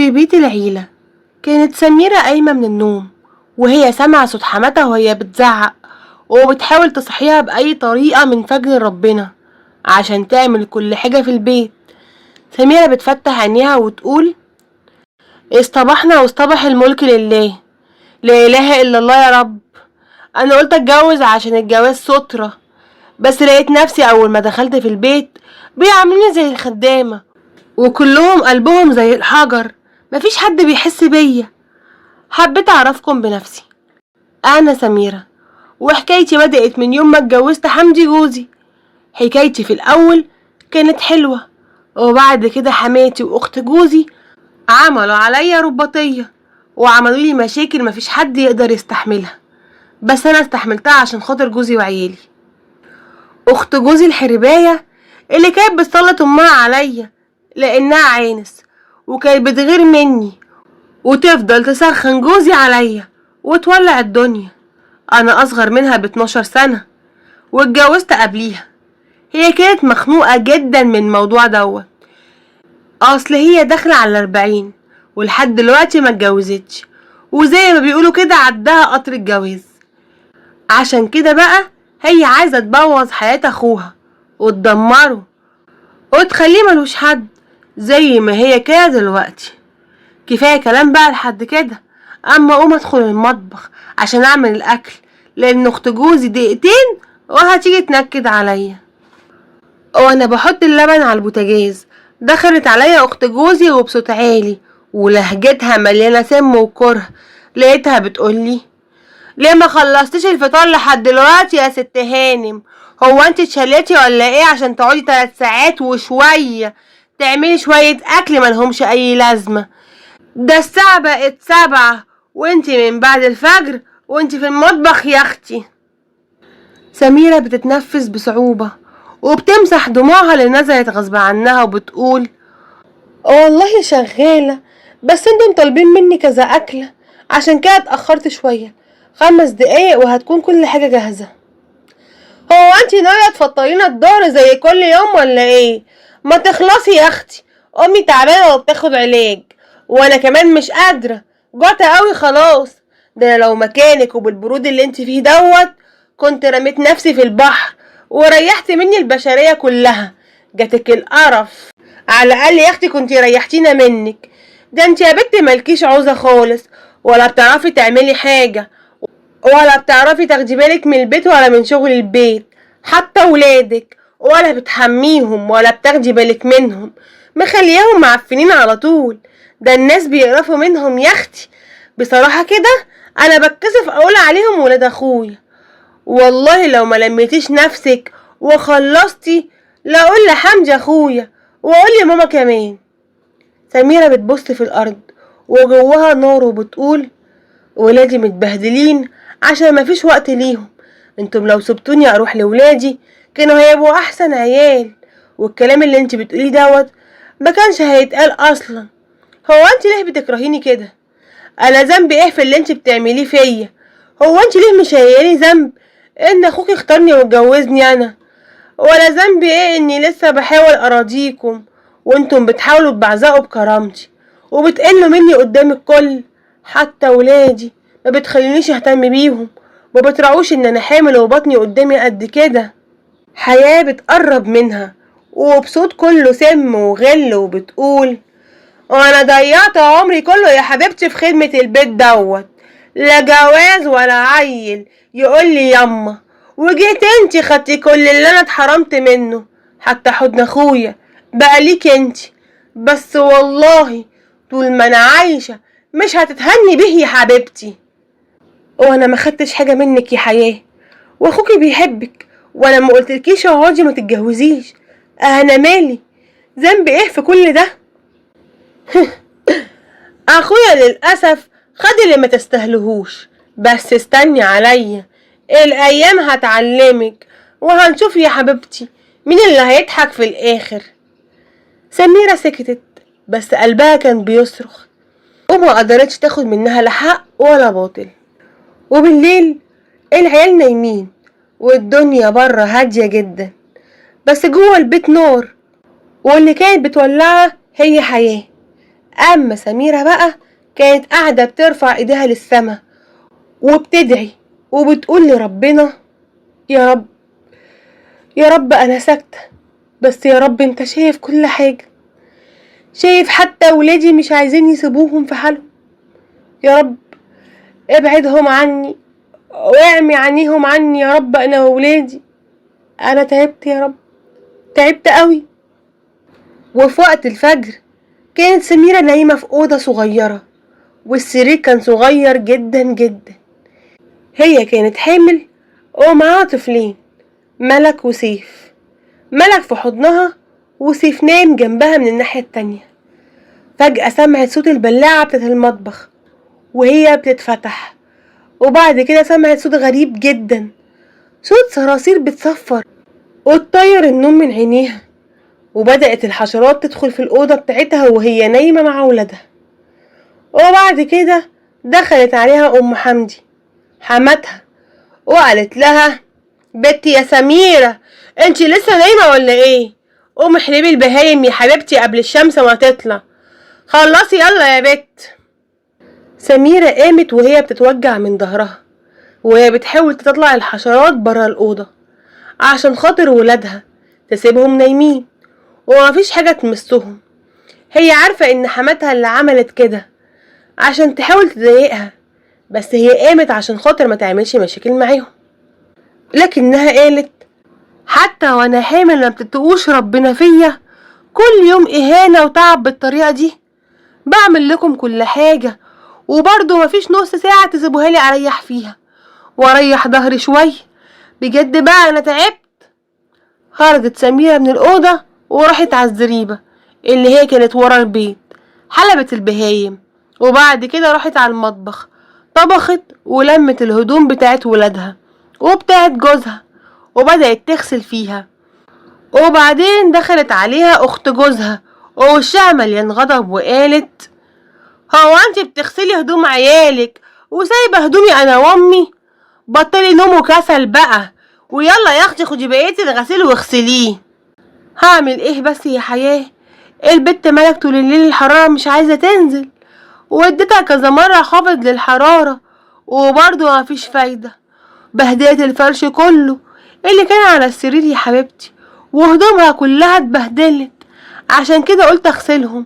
في بيت العيلة كانت سميرة قايمة من النوم، وهي سامعة صوت حماتها وهي بتزعق وبتحاول تصحيها بأي طريقة من فجر ربنا عشان تعمل كل حاجة في البيت. سميرة بتفتح عينيها وتقول: اصطبحنا واصطبح الملك لله، لا إله إلا الله يا رب. أنا قلت أتجوز عشان الجواز سترة، بس لقيت نفسي أول ما دخلت في البيت بيعاملوني زي الخدامة، وكلهم قلبهم زي الحجر، مفيش حد بيحس بيا. حبيت أعرفكم بنفسي، أنا سميرة، وحكايتي بدأت من يوم ما اتجوزت حمدي جوزي. حكايتي في الأول كانت حلوة، وبعد كده حماتي وأخت جوزي عملوا عليا رباطية وعملوا لي مشاكل مفيش حد يقدر يستحملها، بس أنا استحملتها عشان خاطر جوزي وعيالي. أخت جوزي الحرباية اللي كانت بتسلط أمها عليا لأنها عانس، وكانت بتغير مني وتفضل تسخن جوزي عليا وتولع الدنيا. أنا أصغر منها ب12 سنة واتجوزت قبليها. هي كانت مخنوقة جدا من الموضوع دوت، أصل هي داخلة على 40 ولحد دلوقتي ما اتجوزتش، وزي ما بيقولوا كده عدها قطر الجواز. عشان كده بقى هي عايزة تبوظ حياة أخوها وتدمره وتخليه ملوش حد زي ما هي كده دلوقتي. كفاية كلام بقى لحد كده، اما اقوم ادخل المطبخ عشان اعمل الاكل، لان اخت جوزي دقيقتين وهتيجي تنكد عليا. وانا بحط اللبن على البوتاجاز دخلت عليا اخت جوزي وبصوت عالي ولهجتها مليانه سم وكره. لقيتها بتقولي: ليه ما خلصتيش الفطار لحد دلوقتي يا ست هانم؟ هو انت اتشليتي ولا ايه عشان تقعدي 3 ساعات وشويه تعملي شويه اكل ملهمش اي لازمه؟ ده الساعة بقت 7 وانتي من بعد الفجر وانتي في المطبخ يا اختي. سميرة بتتنفس بصعوبة وبتمسح دموعها اللي نزلت غصب عنها وبتقول: والله شغالة، بس انتم طالبين مني كذا أكلة عشان كده اتأخرت شوية، 5 دقايق وهتكون كل حاجة جاهزة. هو انتي ناوية تفطرينا الظهر زي كل يوم ولا ايه؟ ما تخلصي يا اختي، امي تعبانة وبتاخد علاج، وانا كمان مش قادرة، جعت قوي خلاص. ده أنا لو مكانك وبالبرود اللي انت فيه دوت كنت رميت نفسي في البحر وريحت مني البشرية كلها. جاتك القرف، على الاقل يا اختي كنت ريحتينا منك. ده انت يا بنت مالكيش عوزة خالص، ولا بتعرفي تعملي حاجة، ولا بتعرفي تاخدي بالك من البيت ولا من شغل البيت، حتى ولادك ولا بتحميهم ولا بتاخدي بالك منهم، مخلياهم معفنين على طول. ده الناس بيقرفوا منهم يا اختي. بصراحة كده انا بتكسف اقول عليهم ولاد اخويا. والله لو ما لميتيش نفسك وخلصتي لا اقول لحمدي اخويا واقول لماما كمان. سميرة بتبص في الارض وجواها نار وبتقول: ولادي متبهدلين عشان مفيش وقت ليهم. انتم لو سبتوني اروح لولادي كانوا هيبقوا احسن عيال، والكلام اللي انت بتقوليه دوت ما كانش هيتقال اصلا. هو انت ليه بتكرهيني كده؟ انا ذنبي ايه في اللي انت بتعمليه فيا؟ هو انت ليه مش شايلاني ذنب ان اخوك اختارني واتجوزني انا؟ ولا ذنبي ايه اني لسه بحاول اراضيكم وانتم بتحاولوا تبعزقوا بكرامتي وبتقلوا مني قدام الكل؟ حتى ولادي ما بتخلينيش اهتم بيهم، ما بتراعوش ان انا حامل وبطني قدامي قد كده. حياة بتقرب منها وبصوت كله سم وغل وبتقول: وانا ضيعت عمري كله يا حبيبتي في خدمة البيت دوت، لا جواز ولا عيل يقول لي يما، وجيت انتي خدتي كل اللي انا اتحرمت منه، حتى حضن اخويا بقى ليك انتي. بس والله طول ما انا عايشة مش هتتهني به يا حبيبتي. وانا ما خدتش حاجة منك يا حياة، واخوكي بيحبك، وانا ما قلتلكيش اقعدي ما تتجوزيش. انا مالي؟ ذنبي ايه في كل ده؟ اخويا للاسف خد اللي ما تستهلهوش، بس استني عليا، الايام هتعلمك وهنشوف يا حبيبتي مين اللي هيضحك في الاخر. سميرة سكتت بس قلبها كان بيصرخ وما قدرتش تاخد منها لا حق ولا باطل. وبالليل العيال نايمين والدنيا بره هادية جدا، بس جوه البيت نار، واللي كانت بتولعها هي حياة. اما سميرة بقى كانت قاعدة بترفع ايديها للسما وبتدعي وبتقول لربنا: يا رب، يا رب انا ساكتة، بس يا رب انت شايف كل حاجة، شايف حتى ولادي مش عايزين يسيبوهم في حالهم. يا رب ابعدهم عني واعمي عينيهم عني يا رب، انا وولادي. انا تعبت يا رب، تعبت قوي. وفي وقت الفجر كانت سميرة نايمة في أوضة صغيرة، والسرير كان صغير جدا جدا. هي كانت حامل ومعاها طفلين، ملك وسيف. ملك في حضنها وسيف نايم جنبها من الناحية التانية. فجأة سمعت صوت البلاعة بتاعت المطبخ وهي بتتفتح، وبعد كده سمعت صوت غريب جدا، صوت صراصير بتصفر وتطير النوم من عينيها. وبدأت الحشرات تدخل في الأوضة بتاعتها وهي نايمة مع ولادها. وبعد كده دخلت عليها أم حمدي حماتها وقالت لها: بنتي يا سميرة، انتي لسه نايمة ولا ايه؟ قومي احلبي البهايم يا حبيبتي قبل الشمس ما تطلع، خلصي يلا يا بت. سميرة قامت وهي بتتوجع من ظهرها، وهي بتحاول تطلع الحشرات برا الأوضة عشان خاطر ولادها تسيبهم نايمين ومفيش حاجة تمسهم. هي عارفة ان حماتها اللي عملت كده عشان تحاول تضايقها، بس هي قامت عشان خاطر ما تعملش مشاكل معاهم. لكنها قالت: حتى وانا حامل ما بتتقوش ربنا فيا، كل يوم اهانة وتعب بالطريقة دي. بعمل لكم كل حاجة وبرضه مفيش نص ساعة تسيبوها لي اريح فيها واريح ظهري شوية. بجد بقى انا تعبت. خرجت سميرة من الأوضة وراحت على الزريبة اللي هي كانت ورا البيت، حلبت البهايم، وبعد كده راحت على المطبخ، طبخت ولمت الهدوم بتاعت ولادها وبتاعت جوزها وبدأت تغسل فيها. وبعدين دخلت عليها أخت جوزها ووشها مليان غضب وقالت: هو انت بتغسلي هدوم عيالك وسايبة هدومي انا وامي؟ بطلي نوم وكسل بقى، ويلا يا اختي خدي بقية الغسيل واغسليه. هعمل ايه بس يا حياة؟ البت ملك طول الليل الحرارة مش عايزة تنزل، واديتها كذا مرة خافض للحرارة وبرضه مفيش فايدة. بهدلت الفرش كله اللي كان على السرير يا حبيبتي، وهدومها كلها اتبهدلت. عشان كده قلت اغسلهم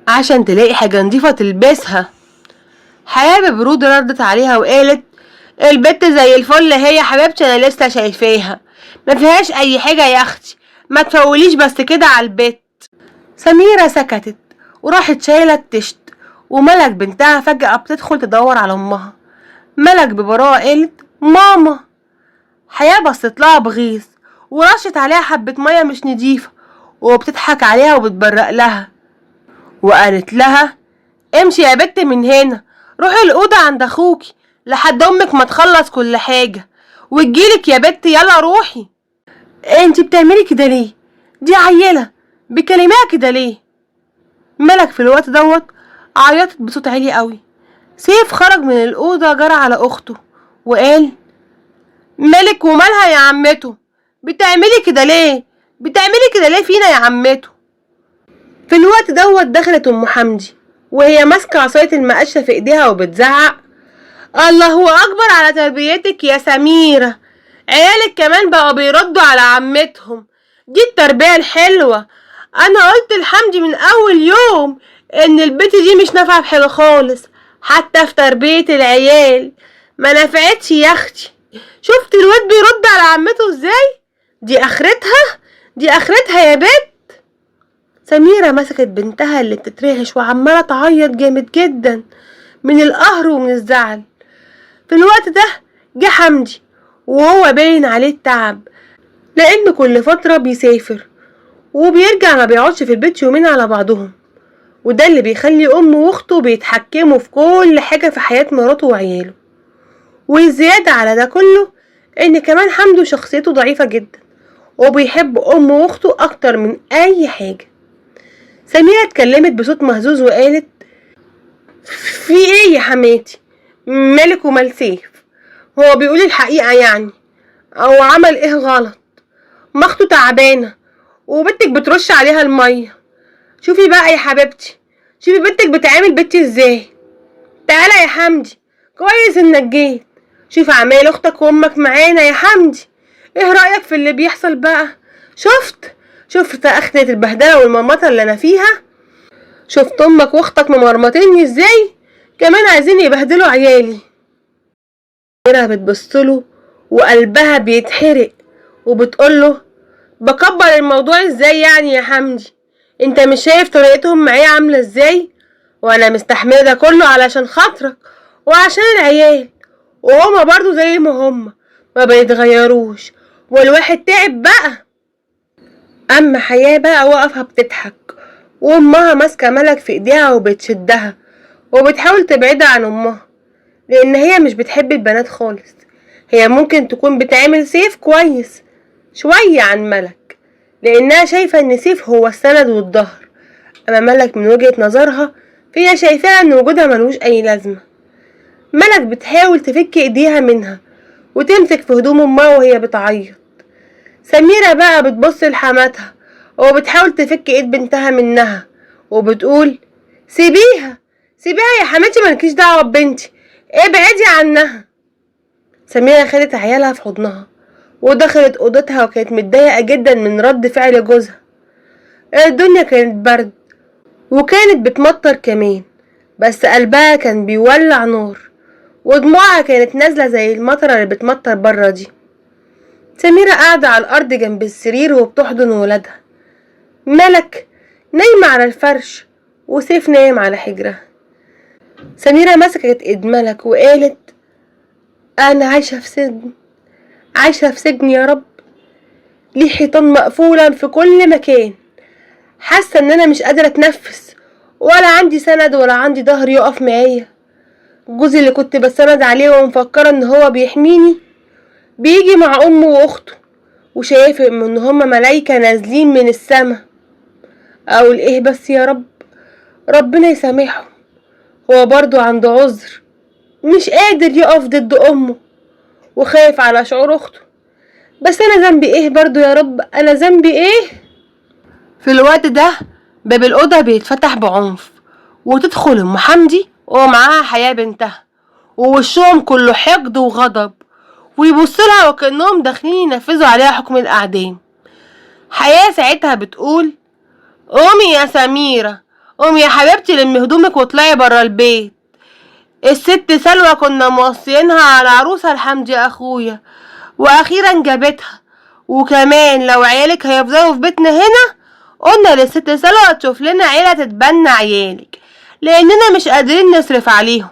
عشان تلاقي حاجة نضيفة تلبسها. حياة ببرود ردت عليها وقالت: البت زي الفل هي يا حبيبتي، انا لسه شايفاها ما فيهاش اي حاجة يا اختي، ما تفوليش بس كده على البت. سميرة سكتت وراحت شايلة التشت، وملك بنتها فجأة بتدخل تدور على امها. ملك ببراءة قالت: ماما. حياة بصت لها بغيظ ورشت عليها حبة مية مش نضيفة وبتضحك عليها وبتبرق لها، وقالت لها: امشي يا بت من هنا، روحي الأوضة عند اخوكي لحد امك ما تخلص كل حاجة وتجيلك يا بت، يلا روحي. انتي بتعملي كده ليه؟ دي عيلة بكلمها كده ليه؟ ملك في الوقت دوت عيطت بصوت عالي قوي. سيف خرج من الأوضة جرى على أخته وقال: مالك ومالها يا عمته؟ بتعملي كده ليه؟ بتعملي كده ليه فينا يا عمته؟ في الوقت دوت دخلت أم حمدي وهي ماسكة عصاية المقشة في ايديها وبتزعق: الله أكبر على تربيتك يا سميرة، عيالك كمان بقوا بيردوا على عمتهم، دي التربية الحلوة. أنا قلت لحمدي من أول يوم إن البت دي مش نافعة في حاجة خالص، حتى في تربية العيال ما نفعتش يا أختي. شفت الواد بيرد على عمته ازاي؟ دي آخرتها، دي آخرتها يا بت. سميرة مسكت بنتها اللي بتترعش وعمالة تعيط جامد جدا من القهر ومن الزعل. في الوقت ده جه حمدي وهو باين عليه التعب، لأن كل فترة بيسافر وبيرجع ما بيقعدش في البيت يومين على بعضهم، وده اللي بيخلي أمه وأخته بيتحكموا في كل حاجة في حياة مراته وعياله. والزيادة على ده كله إن كمان حمدو شخصيته ضعيفة جدا وبيحب أمه وأخته أكتر من أي حاجة. سميرة اتكلمت بصوت مهزوز وقالت: في ايه يا حماتي؟ مالك ومال سيف؟ هو بيقول الحقيقة يعني، او عمل ايه غلط؟ ما اخته تعبانة وبنتك بترش عليها المية. شوفي بقى يا حبيبتي، شوفي بنتك بتعامل بنتي ازاي. تعالى يا حمدي، كويس انك جيت. شوف عمال اختك وامك معانا يا حمدي. ايه رأيك في اللي بيحصل بقى؟ شفت اخدة البهدلة والمرمطة اللي انا فيها؟ شفت امك واختك ممرمطيني ازاي؟ كمان عايزين يبهدلوا عيالي. سميرة بتبصله وقلبها بيتحرق وبتقوله بكبر الموضوع ازاي يعني يا حمدي؟ انت مش شايف طريقتهم معايا عاملة ازاي؟ وانا مستحمله ده كله علشان خاطرك وعشان العيال، وهما برضو زي ما هما ما بيتغيروش، والواحد تعب بقى. اما حياة بقى واقفة بتضحك، وامها ماسكة ملك في ايديها وبتشدها وبتحاول تبعدها عن امها، لان هي مش بتحب البنات خالص. هي ممكن تكون بتعمل سيف كويس شوية عن ملك، لانها شايفة ان سيف هو السند والظهر، اما ملك من وجهة نظرها فهي شايفاها ان وجودها ملوش اي لازمة. ملك بتحاول تفك ايديها منها وتمسك في هدوم امها وهي بتعيط. سميرة بقى بتبص لحماتها وبتحاول تفك ايد بنتها منها وبتقول سيبيها يا حماتي، مالكيش دعوة ببنتي، ابعدي عنها. سميرة خدت عيالها في حضنها ودخلت اوضتها، وكانت متضايقة جدا من رد فعل جوزها. الدنيا كانت برد وكانت بتمطر كمان، بس قلبها كان بيولع نار ودموعها كانت نازلة زي المطرة اللي بتمطر برا دي. سميرة قاعدة على الأرض جنب السرير وبتحضن ولادها. ملك نايمة على الفرش وسيف نايم على حجرها. سميرة مسكت ايد ملك وقالت أنا عايشة في سجن يا رب، ليه حيطان مقفولة في كل مكان، حاسة ان انا مش قادرة اتنفس، ولا عندي سند ولا عندي ظهر يقف معايا. جوزي اللي كنت بستند عليه ومفكرة ان هو بيحميني بيجي مع امه واخته وشايف ان هما ملايكة نازلين من السما. اقول ايه بس يا رب، ربنا يسامحه، هو برضو عنده عذر، مش قادر يقف ضد امه وخايف على شعور اخته. بس انا ذنبي ايه برضو يا رب، انا ذنبي ايه؟ في الوقت ده باب الأوضة بيتفتح بعنف وتدخل ام حمدي ومعاها حياة بنتها، ووشهم كله حقد وغضب، ويبصلها وكأنهم داخلين ينفذوا عليها حكم الأعدام. حياة ساعتها بتقول قومي يا سميرة، قومي يا حبيبتي لمي هدومك واطلعي برا البيت. الست سلوى كنا موصينها على عروسها لحمدي اخويا واخيرا جابتها، وكمان لو عيالك هيفضلوا في بيتنا هنا قلنا للست سلوى تشوف لنا عيلة تتبنى عيالك، لاننا مش قادرين نصرف عليهم.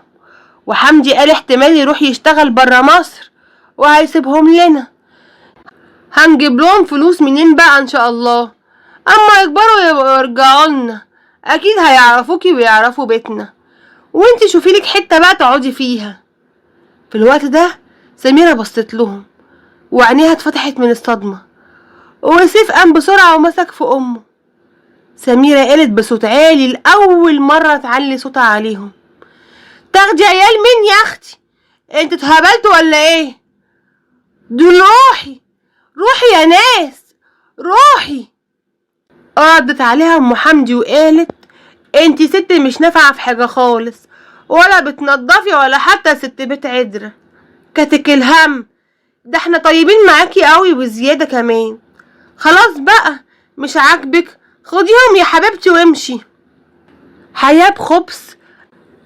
وحمدي قال احتمال يروح يشتغل برا مصر وهيسيبهم لنا، هنجيب لهم فلوس منين بقى ان شاء الله، اما يكبروا يبقوا يرجعوا لنا، اكيد هيعرفوكي ويعرفوا بيتنا، وانتي شوفي لك حته بقى تقعدي فيها. في الوقت ده سميرة بصت لهم وعينيها اتفتحت من الصدمه، وسيف قام بسرعه ومسك في امه. سميرة قالت بصوت عالي لأول مرة تعلي صوتها عليهم تاخدي عيال مين يا اختي؟ انتوا اتهبلتوا ولا ايه؟ دول روحي يا ناس، روحي. ردت عليها ام حمدي وقالت انتي ست مش نافعه في حاجه خالص، ولا بتنضفي ولا حتى ست بيت عدره، كاتك الهم، ده احنا طيبين معاكي قوي وزياده كمان. خلاص بقى مش عاجبك خديهم يا حبيبتي وامشي. حياة بخبث،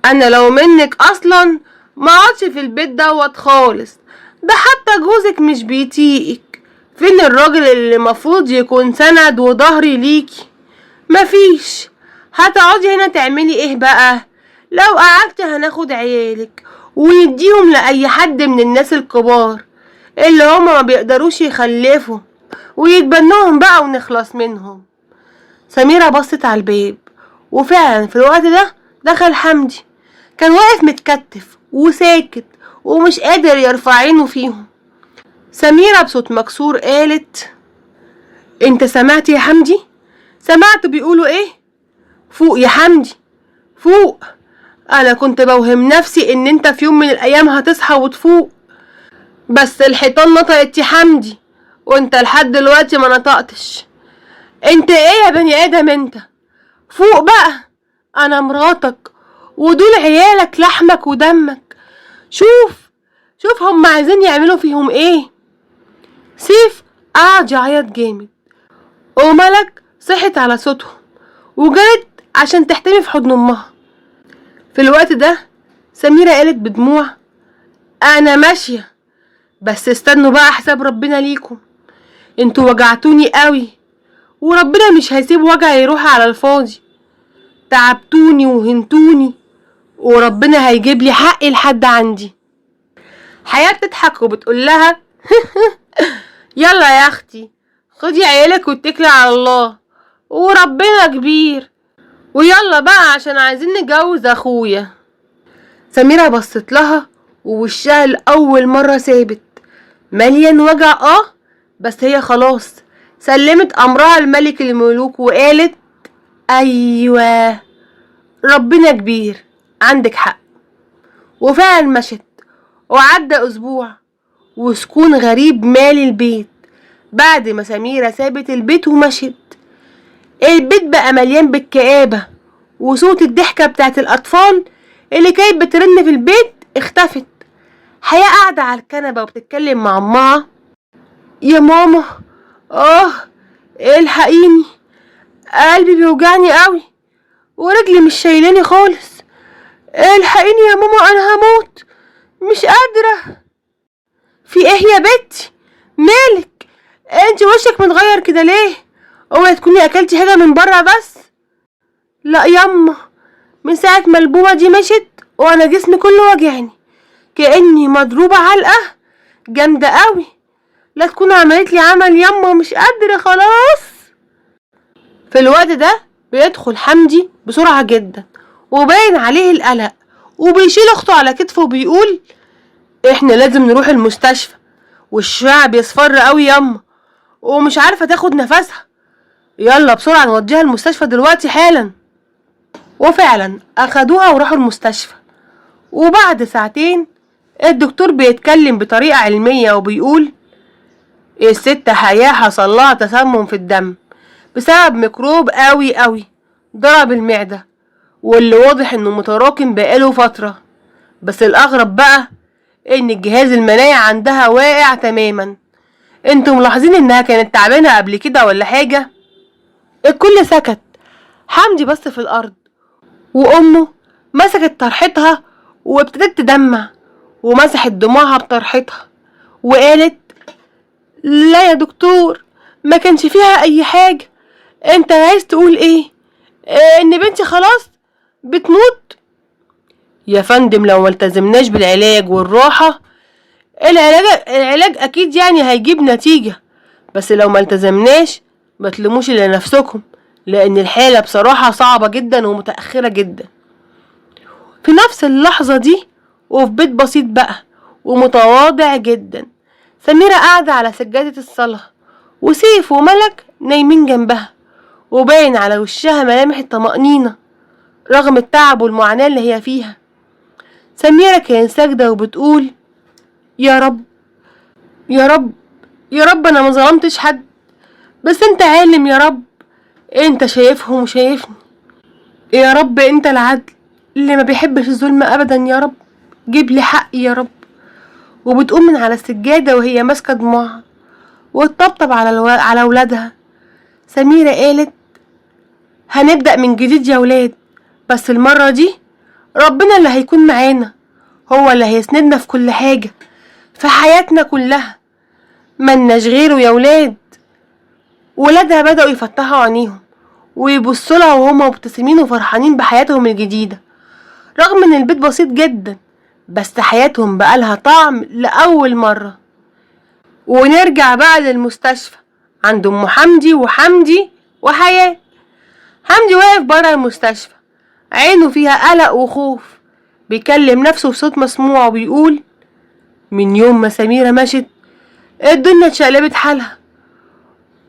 انا لو منك اصلا ما اقعدش في البيت دوت خالص، ده حتى جوزك مش بيطيقك، فين الراجل اللي مفروض يكون سند وظهري ليكي؟ مفيش. هتقعدي هنا تعملي ايه بقى؟ لو قعدت هناخد عيالك ونديهم لأي حد من الناس الكبار اللي هما ما بيقدروش يخلفوا ويتبنوهم بقى ونخلص منهم. سميرة بصت على الباب، وفعلا في الوقت ده دخل حمدي، كان واقف متكتف وساكت ومش قادر يرفع عينه فيهم. سميرة بصوت مكسور قالت انت سمعت يا حمدي؟ سمعت بيقولوا ايه؟ فوق يا حمدي فوق، انا كنت بوهم نفسي ان انت في يوم من الايام هتصحى وتفوق، بس الحيطان نطقت يا حمدي وانت لحد دلوقتي ما نطقتش. انت ايه يا بني ادم انت؟ فوق بقى، انا مراتك ودول عيالك لحمك ودمك. شوف هم عايزين يعملوا فيهم ايه. سيف قعد يعيط جامد، وملك صحت على صوتهم وجرت عشان تحتمي في حضن امها. في الوقت ده سميرة قالت بدموع: انا ماشية، بس استنوا بقى حساب ربنا ليكم. انتوا وجعتوني قوي، وربنا مش هيسيب وجع يروح على الفاضي. تعبتوني وهنتوني، وربنا هيجيب لي حقي لحد عندي. حياة بتضحك وبتقول لها: يلا يا اختي، خدي عيالك واتكلي على الله، وربنا كبير، ويلا بقى عشان عايزين نجوز اخويا. سميرة بصت لها ووشها لأول مرة ثابت، مليان وجع. بس هي خلاص سلمت امرها لملك الملوك وقالت: ايوه، ربنا كبير، عندك حق. وفعلا مشت، وعدى اسبوع وسكون غريب مالي البيت. بعد ما سميرة سابت البيت ومشت، البيت بقى مليان بالكآبة، وصوت الضحكة بتاعت الأطفال اللي كانت بترن في البيت اختفت. حياة قاعدة على الكنبة وبتتكلم مع أمها: يا ماما، آه الحقيني، قلبي بيوجعني قوي، ورجلي مش شايلاني خالص. الحقيني يا ماما، أنا هموت، مش قادرة. في ايه يا بنتي؟ مالك؟ انت وشك متغير كده ليه؟ اوعي تكوني اكلتي حاجه من بره بس. لا ياما، من ساعه ما البومه دي مشت وانا جسمي كله وجعني، كاني مضروبه علقه جامده قوي. لا تكون عملت لي عمل ياما، مش قادره خلاص. في الوقت ده بيدخل حمدي بسرعه جدا، وباين عليه القلق، وبيشيل اخته على كتفه وبيقول: احنا لازم نروح المستشفى، والشعب يصفر قوي ياما، ومش عارفه تاخد نفسها. يلا بسرعه نوديها المستشفى دلوقتي حالا. وفعلا اخدوها وراحوا المستشفى، وبعد ساعتين الدكتور بيتكلم بطريقه علميه وبيقول: الست حياة حصل لها تسمم في الدم بسبب ميكروب قوي ضرب المعده، واللي واضح انه متراكم بقاله فتره. بس الاغرب بقى ان الجهاز المناعي عندها واقع تماما. انتوا ملاحظين انها كانت تعبانه قبل كده ولا حاجه؟ الكل سكت. حمدي بص في الارض، وامه مسكت طرحتها وابتدت تدمع، ومسحت دموعها بطرحتها وقالت: لا يا دكتور، ما كانش فيها اي حاجه. انت عايز تقول ايه؟ ان بنتي خلاص بتموت؟ يا فندم، لو ملتزمناش بالعلاج والراحه، العلاج اكيد يعني هيجيب نتيجة، بس لو ملتزمناش ما تلموش الا نفسكم، لان الحالة بصراحة صعبة جدا ومتأخرة جدا. في نفس اللحظة دي، وفي بيت بسيط بقى ومتواضع جدا، سميرة قاعدة على سجادة الصلاة، وسيف وملك نايمين جنبها، وباين على وشها ملامح الطمأنينة رغم التعب والمعاناة اللي هي فيها. سميرة كانت ساجدة وبتقول: يا رب، يا رب، يا رب، انا ما ظلمتش حد، بس انت عالم يا رب، انت شايفهم وشايفني. يا رب انت العدل اللي ما بيحبش الظلم ابدا، يا رب جيب لي حقي يا رب. وبتقوم من على السجادة وهي ماسكة دموعها وتطبطب على ولادها. سميرة قالت: هنبدأ من جديد يا ولاد، بس المرة دي ربنا اللي هيكون معانا، هو اللي هيسندنا في كل حاجة في حياتنا كلها، ملناش غيره يا ولاد. ولادها بدأوا يفتحوا عينيهم ويبصوا لها وهم مبتسمين وفرحانين بحياتهم الجديدة، رغم ان البيت بسيط جدا، بس حياتهم بقالها طعم لأول مرة. ونرجع بقى للمستشفى عند ام حمدي وحياة. حمدي واقف برا المستشفى، عينه فيها قلق وخوف، بيكلم نفسه بصوت مسموع وبيقول: من يوم ما سميرة مشت الدنيا اتشقلبت حالها،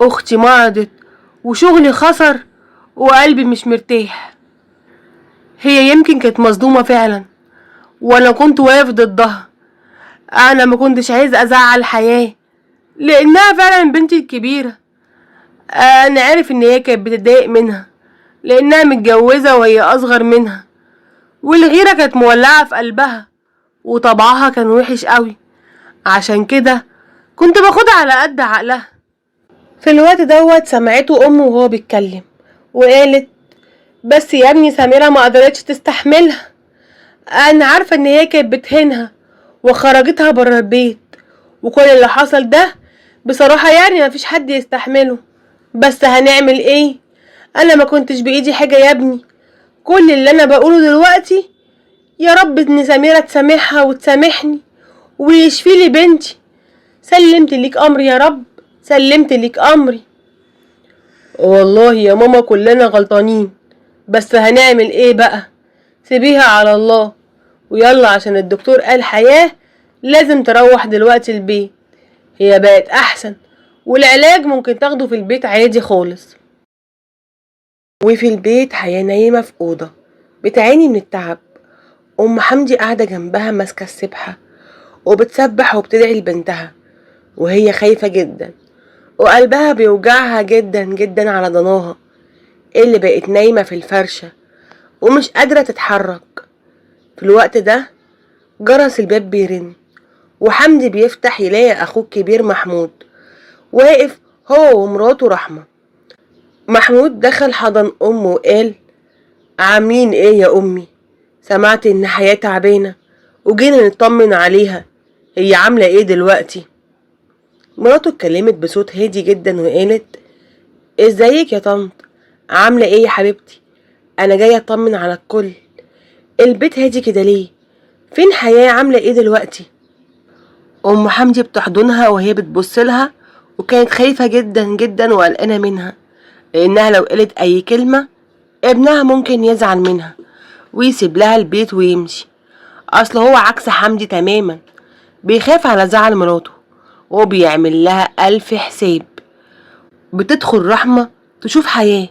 اختي مرضت وشغلي خسر وقلبي مش مرتاح. هي يمكن كانت مصدومة فعلا، وانا كنت واقف ضدها. انا ما كنتش عايز ازعل حياة، لانها فعلا بنتي الكبيرة. انا عارف ان هي كانت بتضايق منها، لانها متجوزة وهي اصغر منها، والغيرة كانت مولعة في قلبها، وطبعها كان وحش قوي. عشان كده كنت باخدها على قد عقلها. في الوقت دوت سمعته امه وهو بيتكلم، وقالت: بس يا ابني سميرة ما قدرتش تستحملها. انا عارفة ان هي كانت بتهينها وخرجتها بره البيت، وكل اللي حصل ده بصراحة يعني مفيش حد يستحمله. بس هنعمل ايه؟ انا ما كنتش بايدي حاجة يا ابني. كل اللي انا بقوله دلوقتي يا رب ان سميرة تسامحها وتسامحني ويشفي لي بنتي. سلمت ليك امري يا رب، سلمت ليك امري. والله يا ماما كلنا غلطانين، بس هنعمل ايه بقى؟ سيبيها على الله، ويلا عشان الدكتور قال حياة لازم تروح دلوقتي البيت. هي بقت احسن، والعلاج ممكن تاخده في البيت عادي خالص. وفي البيت حياة نايمة في أوضة بتعاني من التعب. أم حمدي قاعدة جنبها ماسكة السبحة وبتسبح وبتدعي لبنتها، وهي خايفة جدا وقلبها بيوجعها جدا جدا على ضناها اللي بقت نايمة في الفرشة ومش قادرة تتحرك. في الوقت ده جرس الباب بيرن، وحمدي بيفتح يلاقي أخوه الكبير محمود واقف هو ومراته رحمة. محمود دخل حضن أمه وقال: عاملين ايه يا أمي؟ سمعت إن حياة تعبانة وجينا نطمن عليها، هي عاملة ايه دلوقتي؟ مراته اتكلمت بصوت هادي جدا وقالت: ازيك يا طنط؟ عاملة ايه يا حبيبتي؟ انا جاية اطمن على الكل. البيت هادي كده ليه؟ فين حياة؟ عاملة ايه دلوقتي؟ ام حمدي بتحضنها وهي بتبص لها، وكانت خايفة جدا جدا وقلقانة منها، لانها لو قالت اي كلمة ابنها ممكن يزعل منها ويسيب لها البيت ويمشي. اصل هو عكس حمدي تماما، بيخاف على زعل مراته وبيعمل لها الف حساب. بتدخل رحمة تشوف حياة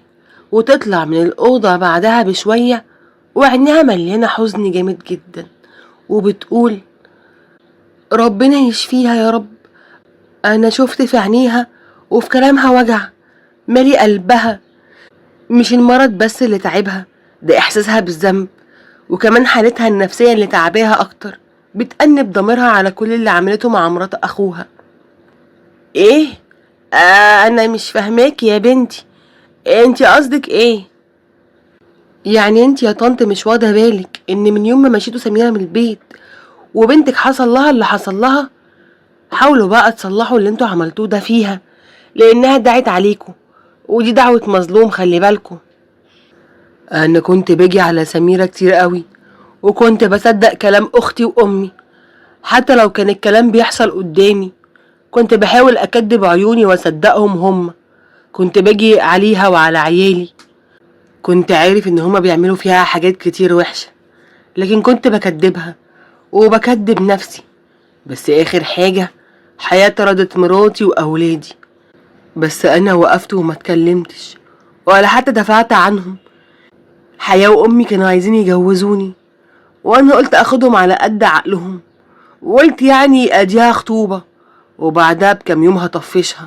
وتطلع من الأوضة بعدها بشوية وعينها مليانة حزن جامد جدا، وبتقول: ربنا يشفيها يا رب. أنا شفت في عينيها وفي كلامها وجع مالي قلبها. مش المرض بس اللي تعبها، ده إحساسها بالذنب، وكمان حالتها النفسية اللي تعباها أكتر. بتأنب ضميرها على كل اللي عملته مع مرات أخوها. إيه؟ أنا مش فاهماك يا بنتي، انتي قصدك ايه؟ يعني انتي يا طنط مش واخده بالك ان من يوم ما مشيتوا سميرة من البيت وبنتك حصل لها اللي حصل لها؟ حاولوا بقى تصلحوا اللي انتوا عملتوه ده فيها، لانها دعت عليكم، ودي دعوة مظلوم، خلي بالكم. انا كنت باجي على سميرة كتير قوي، وكنت بصدق كلام اختي وامي، حتى لو كان الكلام بيحصل قدامي كنت بحاول اكدب عيوني واصدقهم هم. كنت باجي عليها وعلى عيالي، كنت عارف ان هما بيعملوا فيها حاجات كتير وحشة، لكن كنت بكدبها وبكدب نفسي. بس اخر حاجة حياة طردت مراتي واولادي، بس انا وقفت وما اتكلمتش ولا حتى دفعت عنهم. حياة وامي كانوا عايزين يجوزوني، وانا قلت اخدهم على قد عقلهم، وقلت يعني اديها خطوبة وبعدها بكام يوم هطفشها.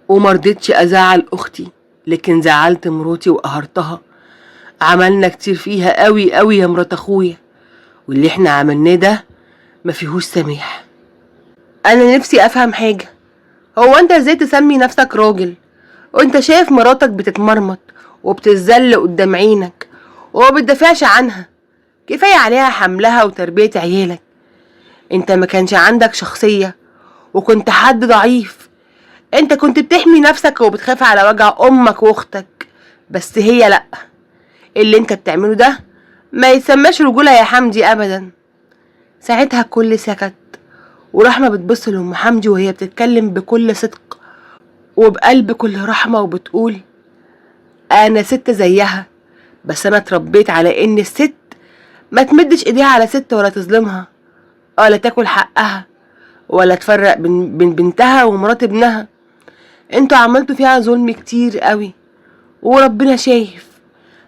ومرضتش ازعل اختي، لكن زعلت مراتي وقهرتها. عملنا كتير فيها قوي قوي يا مرات اخويا، واللي احنا عملناه ده ما فيهوش سماح. انا نفسي افهم حاجة، هو انت ازاي تسمي نفسك راجل وانت شايف مراتك بتتمرمط وبتتذل قدام عينك وما بتدافعش عنها؟ كفاية عليها حملها وتربية عيالك. انت ما كانش عندك شخصية وكنت حد ضعيف، انت كنت بتحمي نفسك وبتخاف على وجع امك واختك، بس هي لأ. اللي انت بتعمله ده ما يتسماش رجولة يا حمدي ابدا. ساعتها الكل سكت، ورحمة بتبص لأم حمدي وهي بتتكلم بكل صدق وبقلب كل رحمة وبتقول: أنا ست زيها، بس أنا اتربيت على إن الست ما تمدش إيديها على ست ولا تظلمها ولا تاكل حقها ولا تفرق بين بنتها ومرات ابنها. انتوا عملتوا فيها ظلم كتير قوي وربنا شايف.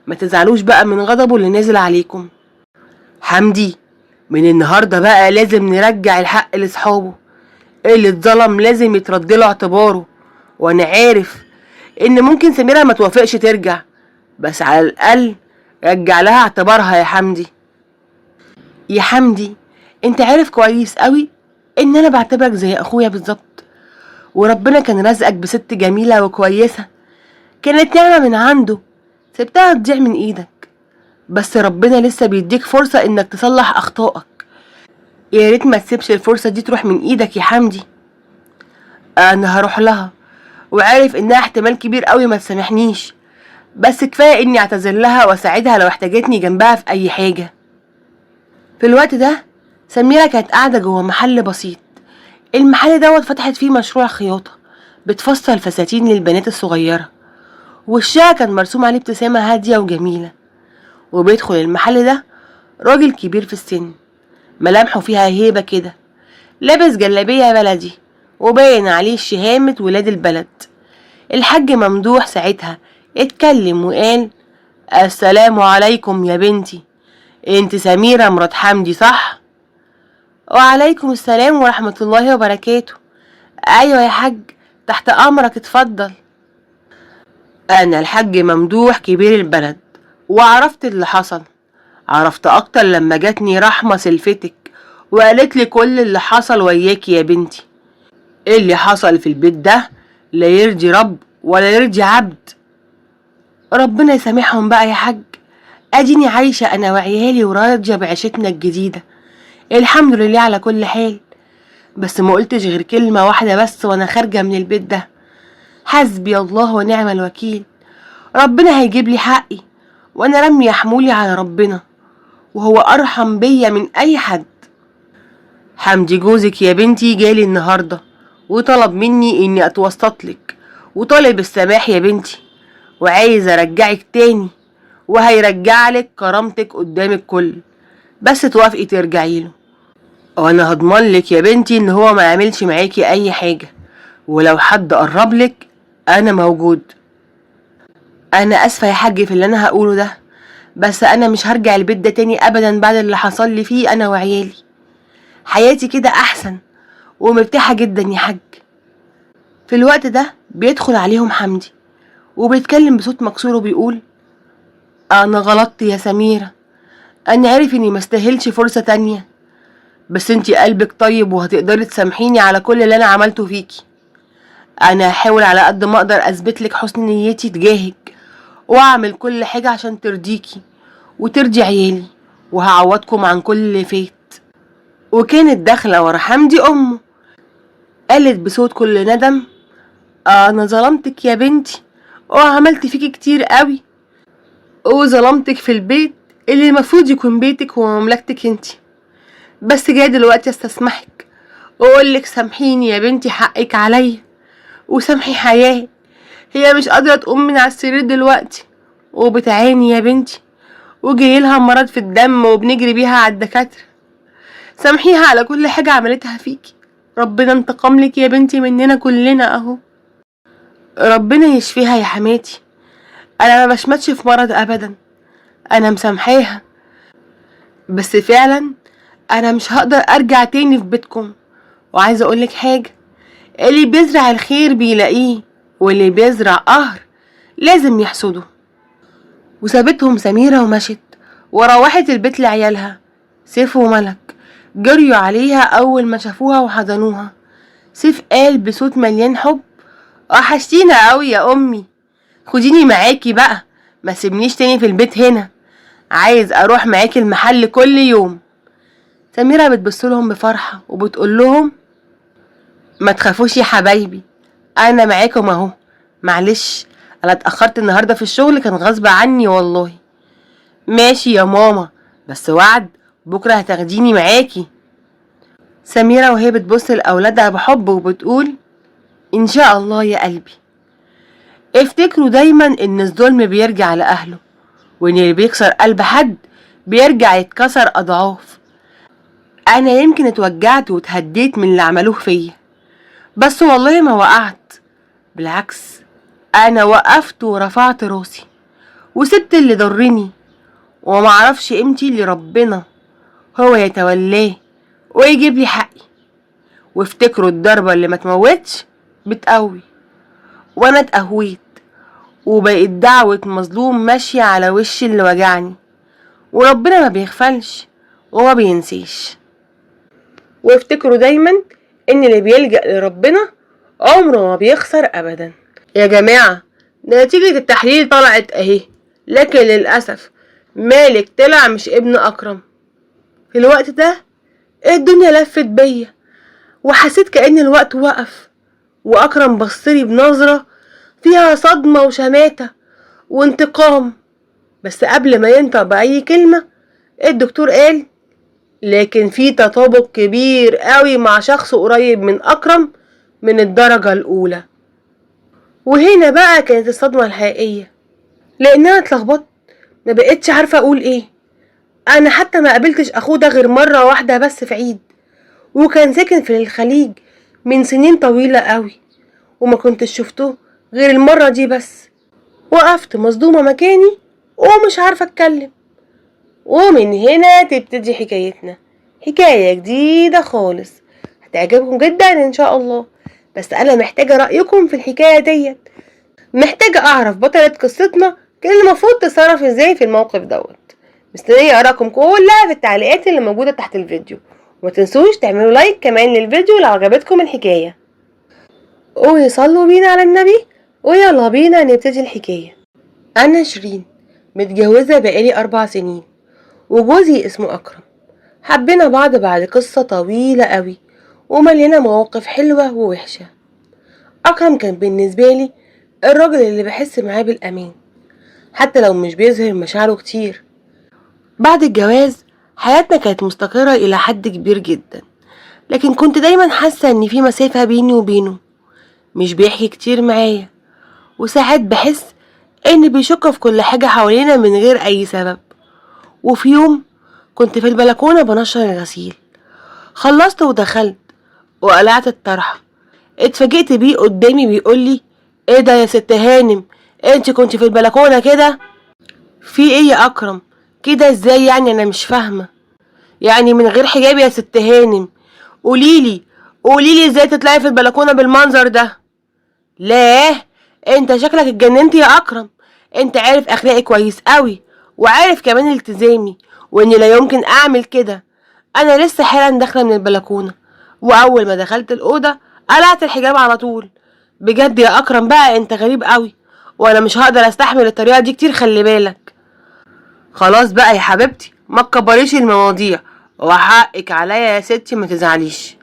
ما تزعلوش بقى من غضبه اللي نازل عليكم. حمدي من النهاردة بقى لازم نرجع الحق لصحابه، اللي اتظلم لازم يترد له اعتباره. وانا عارف ان ممكن سميرة ما توافقش ترجع، بس على الأقل رجع لها اعتبارها يا حمدي. يا حمدي، انت عارف كويس قوي ان انا بعتبرك زي اخويا بالظبط، وربنا كان رزقك بست جميلة وكويسة، كانت نعمة من عنده سبتها تضيع من ايدك، بس ربنا لسه بيديك فرصة انك تصلح اخطائك. يا ريت ما تسيبش الفرصة دي تروح من ايدك يا حمدي. انا هروح لها وعارف انها احتمال كبير قوي ما تسامحنيش، بس كفاية اني اعتذر لها واساعدها لو احتاجتني جنبها في اي حاجة. في الوقت ده سميرة كانت قاعدة جوه محل بسيط. المحل دوت فتحت فيه مشروع خياطة بتفصل فساتين للبنات الصغيرة، وشها كان مرسوم عليه ابتسامة هادية وجميلة. وبيدخل المحل ده راجل كبير في السن، ملامحه فيها هيبة كده، لابس جلابية بلدي وباين عليه شهامة ولاد البلد. الحاج ممدوح ساعتها اتكلم وقال: السلام عليكم يا بنتي، انت سميرة مرات حمدي صح؟ وعليكم السلام ورحمة الله وبركاته. ايوه يا حاج، تحت امرك، اتفضل. انا الحاج ممدوح كبير البلد، وعرفت اللي حصل. عرفت اكتر لما جاتني رحمة سلفتك وقالت لي كل اللي حصل وياكي يا بنتي. اللي حصل في البيت ده لا يرضي رب ولا يرضي عبد. ربنا يسامحهم بقى يا حاج، اديني عايشة انا وعيالي وراضية بعيشتنا الجديدة، الحمد لله على كل حال. بس ما قلتش غير كلمة واحدة بس وانا خارجة من البيت ده: حسبي الله ونعم الوكيل. ربنا هيجيب لي حقي، وانا رمي حمولي على ربنا، وهو ارحم بيا من اي حد. حمدي جوزك يا بنتي جالي النهاردة وطلب مني اني اتوسط لك، وطالب السماح يا بنتي، وعايز ارجعك تاني، وهيرجع لك كرامتك قدام الكل، بس توافقي ترجعي له. وانا هضمن لك يا بنتي ان هو ما يعملش معاكي اي حاجة، ولو حد قرب لك انا موجود. انا اسفة يا حاج في اللي انا هقوله ده، بس انا مش هرجع البيت ده تاني ابدا بعد اللي حصل لي فيه انا وعيالي. حياتي كده احسن ومرتاحة جدا يا حاج. في الوقت ده بيدخل عليهم حمدي وبيتكلم بصوت مكسور وبيقول: انا غلطت يا سميرة، انا عارف اني مستاهلش فرصة تانية، بس انتي قلبك طيب وهتقدري تسامحيني على كل اللي انا عملته فيكي. انا هحاول على قد ما اقدر اثبت حسن نيتي تجاهك، واعمل كل حاجة عشان ترضيكي وترضي عيالي، وهعوضكم عن كل اللي فات. وكانت داخلة ورا حمدي امه، قالت بصوت كل ندم: انا ظلمتك يا بنتي وعملت فيكي كتير قوي، وظلمتك في البيت اللي المفروض يكون بيتك ومملكتك انتي، بس جاي دلوقتي استسمحك واقولك سامحيني يا بنتي، حقك عليا، وسامحي حياة، هي مش قادرة تقوم من على السرير دلوقتي وبتعاني يا بنتي، وجايلها مرض في الدم وبنجري بيها على الدكاترة. سامحيها على كل حاجة عملتها فيكي، ربنا انتقم لك يا بنتي مننا كلنا اهو. ربنا يشفيها يا حماتي، انا ما بشمتش في مرض ابدا، انا مسامحاها، بس فعلا انا مش هقدر ارجع تاني في بيتكم. وعايزه اقولك حاجه: اللي بيزرع الخير بيلاقيه، واللي بيزرع قهر لازم يحصده. وسابتهم سميرة ومشت وروحت البيت لعيالها. سيف وملك جريوا عليها اول ما شافوها وحضنوها. سيف قال بصوت مليان حب: وحشتينا قوي يا امي، خديني معاكي بقى، ما سيبنيش تاني في البيت هنا، عايز اروح معاكي المحل كل يوم. سميرة بتبصلهم بفرحة وبتقول لهم: ما تخافوش يا حبايبي، انا معاكم اهو. معلش انا اتأخرت النهاردة في الشغل، كان غصب عني والله. ماشي يا ماما، بس وعد بكرة هتاخديني معاكي. سميرة وهي بتبص لأولادها بحب وبتقول: ان شاء الله يا قلبي. افتكروا دايما ان الظلم بيرجع لأهله، وان اللي بيكسر قلب حد بيرجع يتكسر اضعاف. انا يمكن اتوجعت واتهديت من اللي عملوه فيا، بس والله ما وقعت، بالعكس انا وقفت ورفعت راسي وسبت اللي ضرني، ومعرفش قيمتي اللي ربنا هو يتولاه ويجيب لي حقي. وافتكروا الضربة اللي ما تموتش بتقوي، وانا اتقويت وبقت دعوة مظلوم ماشية على وش اللي وجعني، وربنا ما بيغفلش وما بينسيش. وافتكروا دايما ان اللي بيلجأ لربنا عمره ما بيخسر ابدا. يا جماعة، نتيجة التحليل طلعت اهي، لكن للأسف مالك طلع مش ابن أكرم. في الوقت ده الدنيا لفت بيا، وحسيت كأن الوقت وقف، وأكرم بصلي بنظرة فيها صدمة وشماتة وانتقام. بس قبل ما ينطق بأي كلمة الدكتور قال: لكن في تطابق كبير قوي مع شخص قريب من أكرم من الدرجة الأولى. وهنا بقى كانت الصدمة الحقيقية، لأنها اتلخبطت، ما بقتش عارفة أقول إيه. أنا حتى ما قابلتش أخوه ده غير مرة واحدة بس في عيد، وكان ساكن في الخليج من سنين طويلة قوي، وما كنتش شفته غير المرة دي بس. وقفت مصدومة مكاني ومش عارفة أتكلم. ومن هنا تبتدي حكايتنا، حكاية جديدة خالص هتعجبكم جدا إن شاء الله. بس أنا محتاجة رأيكم في الحكاية ديت، محتاجة أعرف بطلة قصتنا كان المفروض تتصرف إزاي في الموقف دوت. مستنية آراءكم كلها في التعليقات اللي موجودة تحت الفيديو، وما تنسوش تعملوا لايك كمان للفيديو لو عجبتكم الحكاية، ويصلوا بينا على النبي. ويلا بينا نبتدي الحكاية. أنا شيرين، متجوزة بقالي 4 سنين، وجوزي اسمه أكرم. حبينا بعض بعد قصة طويلة قوي ومليانة مواقف حلوة ووحشة. أكرم كان بالنسبة لي الراجل اللي بحس معاه بالأمان، حتى لو مش بيظهر مشاعره كتير. بعد الجواز حياتنا كانت مستقرة إلى حد كبير جدا، لكن كنت دايما حاسة إن في مسافة بيني وبينه، مش بيحكي كتير معايا، وساعات بحس إن بيشك في كل حاجة حوالينا من غير أي سبب. وفي يوم كنت في البلكونة بنشر الغسيل، خلصت ودخلت وقلعت الطرحة، اتفاجئت بيه قدامي بيقولي: ايه ده يا ست هانم، انت كنت في البلكونة كده؟ في ايه يا أكرم؟ كده ازاي يعني؟ أنا مش فاهمة. يعني من غير حجاب يا ست هانم؟ قوليلي ازاي تطلعي في البلكونة بالمنظر ده؟ لاه، انت شكلك اتجننت يا أكرم. انت عارف اخلاقي كويس قوي، وعارف كمان التزامي، واني لا يمكن اعمل كده. انا لسه حالا داخله من البلكونه، واول ما دخلت الاوضه قلعت الحجاب على طول. بجد يا اكرم بقى انت غريب قوي، وانا مش هقدر استحمل الطريقه دي كتير، خلي بالك. خلاص بقى يا حبيبتي، ما تكبريش المواضيع، وحقك عليا يا ستي، ما تزعليش.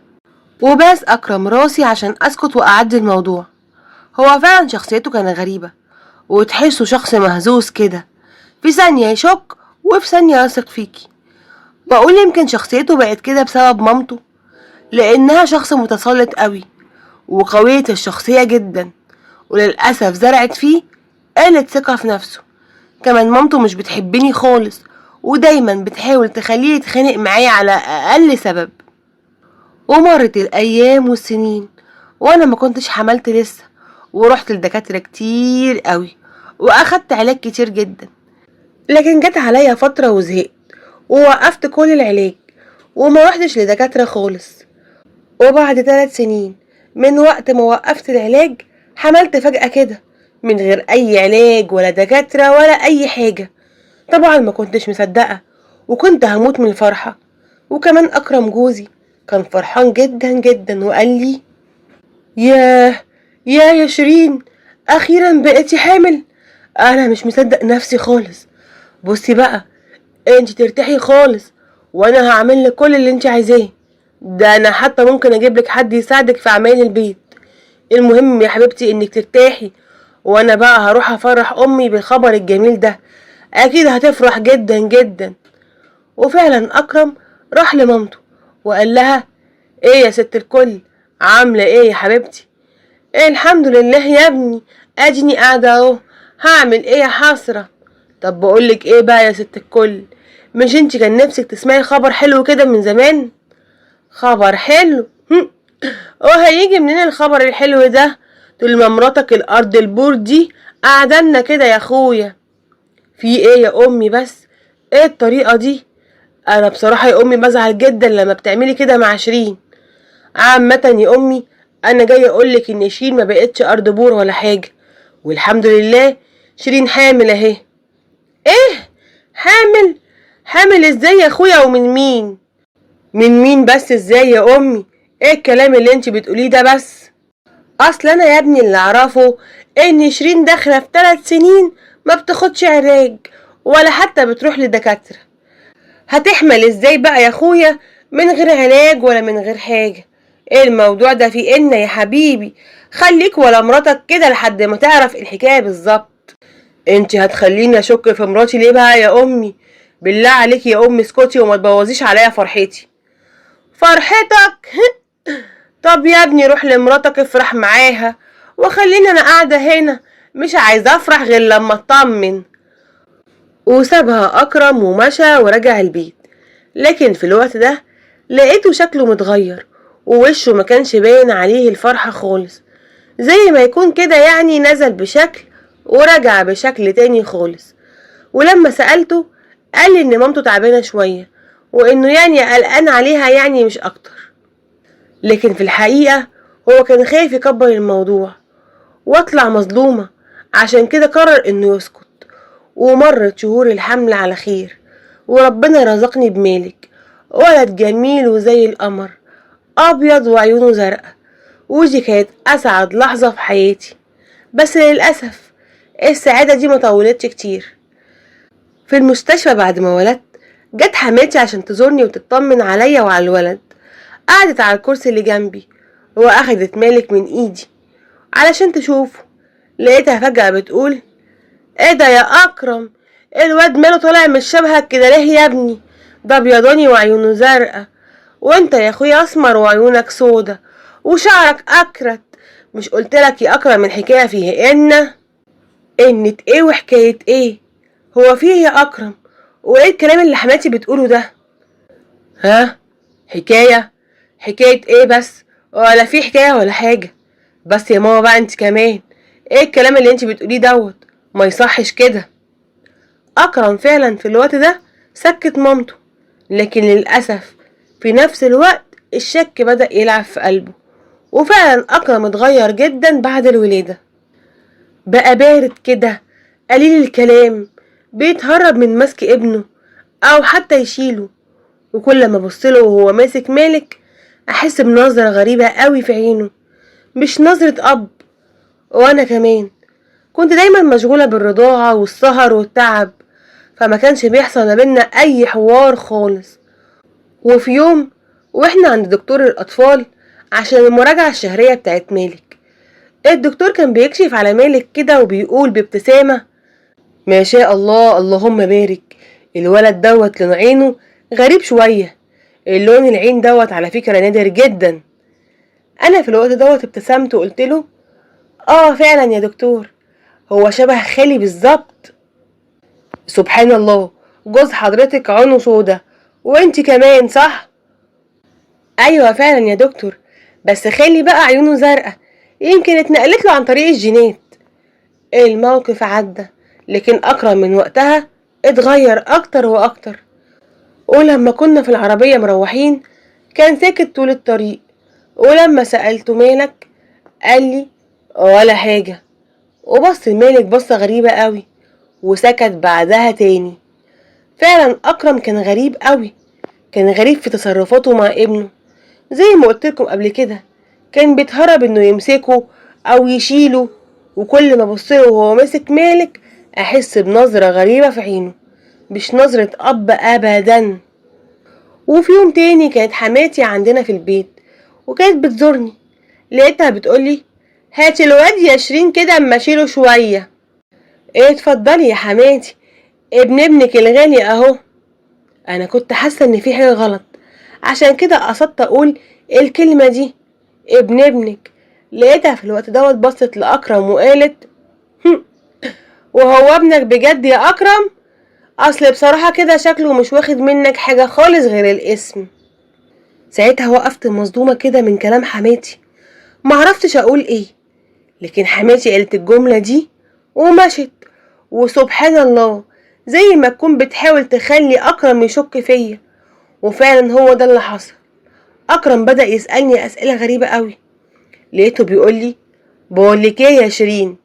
وبس اكرم راسي عشان اسكت واعدي الموضوع. هو فعلا شخصيته كانت غريبه، وتحسه شخص مهزوز كده، في ثانيه يشك وفي ثانيه يثق فيكي. بقول يمكن شخصيته بقت كده بسبب مامته، لانها شخص متسلط قوي وقوية الشخصية جدا، وللأسف زرعت فيه قلة ثقة في نفسه. كمان مامته مش بتحبني خالص، ودايما بتحاول تخليه يتخانق معايا على أقل سبب. ومرت الأيام والسنين وأنا ما كنتش حملت لسه، ورحت لدكاترة كتير قوي وأخدت علاج كتير جدا، لكن جت عليا فترة وزهقت ووقفت كل العلاج وما رحتش لدكاترة خالص. وبعد 3 سنين من وقت ما وقفت العلاج حملت فجأة كده، من غير أي علاج ولا دكاترة ولا أي حاجة. طبعا ما كنتش مصدقة، وكنت هموت من الفرحة. وكمان أكرم جوزي كان فرحان جدا جدا وقال لي: ياه، يا شيرين، أخيرا بقيتي حامل. أنا مش مصدق نفسي خالص. بصي بقى، انت ترتاحي خالص، وانا هعمل لك كل اللي انت عايزاه. ده انا حتى ممكن اجيب لك حد يساعدك في اعمال البيت. المهم يا حبيبتي انك ترتاحي، وانا بقى هروح افرح امي بالخبر الجميل ده، اكيد هتفرح جدا جدا. وفعلا اكرم راح لمامته وقال لها: ايه يا ست الكل، عامله ايه يا حبيبتي؟ إيه الحمد لله يا ابني، اديني قاعده اهو، هعمل ايه يا حسره. طب بقولك ايه بقى يا ست الكل، مش انتي كان نفسك تسمعي خبر حلو كده من زمان؟ خبر حلو؟ وهيجي منين الخبر الحلو ده طول ما مراتك الارض البور دي قعدنا كده يا اخويا؟ في ايه يا امي بس؟ ايه الطريقه دي؟ انا بصراحه يا امي بزعل جدا لما بتعملي كده مع شيرين. عامه يا امي، انا جايه اقولك ان شيرين ما بقتش ارض بور ولا حاجه، والحمد لله شيرين حامل اهي. ايه؟ حامل؟ حامل ازاي يا اخويا ومن مين؟ من مين بس ازاي يا امي؟ ايه الكلام اللي انت بتقوليه ده بس؟ اصل انا يا ابني اللي اعرفه ان شيرين داخله في 3 سنين ما بتاخدش علاج ولا حتى بتروح لدكاتره. هتحمل ازاي بقى يا اخويا من غير علاج ولا من غير حاجه؟ ايه الموضوع ده في ان يا حبيبي؟ خليك ولا مراتك كده لحد ما تعرف الحكايه بالظبط. انت هتخليني اشك في مراتي ليه بقى يا امي؟ بالله عليك يا امي اسكتي وما تبوظيش عليا فرحتي. فرحتك؟ طب يا ابني روح لمراتك افرح معاها وخليني انا قاعده هنا، مش عايزه افرح غير لما اطمن. وسابها اكرم ومشى ورجع البيت. لكن في الوقت ده لقيته شكله متغير ووشه ما كانش باين عليه الفرحه خالص، زي ما يكون كده يعني نزل بشكل ورجع بشكل تاني خالص. ولما سألته قال لي ان مامته تعبانه شويه وانه يعني قلقان عليها يعني مش اكتر. لكن في الحقيقه هو كان خايف يكبر الموضوع واطلع مظلومه، عشان كده قرر انه يسكت. ومرت شهور الحمل على خير وربنا رزقني بمالك، ولد جميل وزي القمر، ابيض وعيونه زرقاء. ودي كانت اسعد لحظه في حياتي. بس للاسف السعاده دي ما طولتش كتير. في المستشفى بعد ما ولدت جت حماتي عشان تزورني وتطمن عليا وعلى الولد. قعدت على الكرسي اللي جنبي واخدت مالك من ايدي علشان تشوفه. لقيتها فجأة بتقول: ايه ده يا اكرم؟ الواد ماله طالع مش شبهك كده ليه يا ابني؟ ده ابيضاني وعيونه زرقاء، وانت يا اخويا اسمر وعيونك سودا وشعرك اكرت. مش قلتلك يا اكرم الحكايه فيها انت ايه وحكايه ايه؟ هو فيه يا اكرم؟ وايه الكلام اللي حماتي بتقوله ده؟ ها؟ حكايه؟ حكايه ايه بس؟ ولا في حكايه ولا حاجه. بس يا ماما بقى انت كمان، ايه الكلام اللي انت بتقوليه دوت؟ ما يصحش كده. اكرم فعلا في الوقت ده سكت مامته، لكن للاسف في نفس الوقت الشك بدأ يلعب في قلبه. وفعلا اكرم اتغير جدا بعد الولاده، بقى بارد كده، قليل الكلام، بيتهرب من مسك ابنه او حتى يشيله. وكل ما ابصله وهو ماسك مالك احس بنظره غريبه قوي في عينه، مش نظره اب. وانا كمان كنت دايما مشغوله بالرضاعه والسهر والتعب، فما كانش بيحصل ما بينا اي حوار خالص. وفي يوم واحنا عند دكتور الاطفال عشان المراجعه الشهريه بتاعت مالك، الدكتور كان بيكشف على مالك كده وبيقول بابتسامه: ما شاء الله اللهم بارك، الولد دوت لون عينه غريب شويه. اللون العين دوت على فكره نادر جدا. انا في الوقت دوت ابتسمت وقلت له: اه فعلا يا دكتور، هو شبه خالي بالظبط. سبحان الله، جوز حضرتك عينه سودا وانت كمان صح؟ ايوه فعلا يا دكتور، بس خالي بقى عيونه زرقاء، يمكن اتنقلت له عن طريق الجينات. الموقف عدى، لكن اكرم من وقتها اتغير اكتر واكتر. ولما كنا في العربية مروحين كان ساكت طول الطريق، ولما سألته مالك قال لي: ولا حاجة. وبص المالك بصة غريبة قوي وسكت بعدها تاني. فعلا اكرم كان غريب قوي، كان غريب في تصرفاته مع ابنه. زي ما قلت لكم قبل كده كان بيتهرب انه يمسكه او يشيله. وكل ما ابصله وهو ماسك مالك احس بنظرة غريبة في عينه، مش نظرة اب ابدا. وفي يوم تاني كانت حماتي عندنا في البيت وكانت بتزورني، لقيتها بتقولي: هاتي الواد يا شيرين كده اما اشيله شوية. ايه اتفضلي يا حماتي، ابن ابنك الغالي اهو. انا كنت حاسة ان في حاجة غلط، عشان كده قصدت اقول الكلمة دي، ابن ابنك. لقيتها في الوقت دوت بصت لأكرم وقالت: وهو ابنك بجد يا أكرم؟ أصل بصراحة كده شكله مش واخد منك حاجة خالص غير الاسم. ساعتها وقفت مصدومة كده من كلام حماتي، معرفتش أقول إيه. لكن حماتي قالت الجملة دي ومشت. وسبحان الله، زي ما تكون بتحاول تخلي أكرم يشك فيا. وفعلا هو ده اللي حصل. أكرم بدأ يسألني أسئلة غريبة قوي. لقيته بيقولي: بقولك ايه يا شيرين،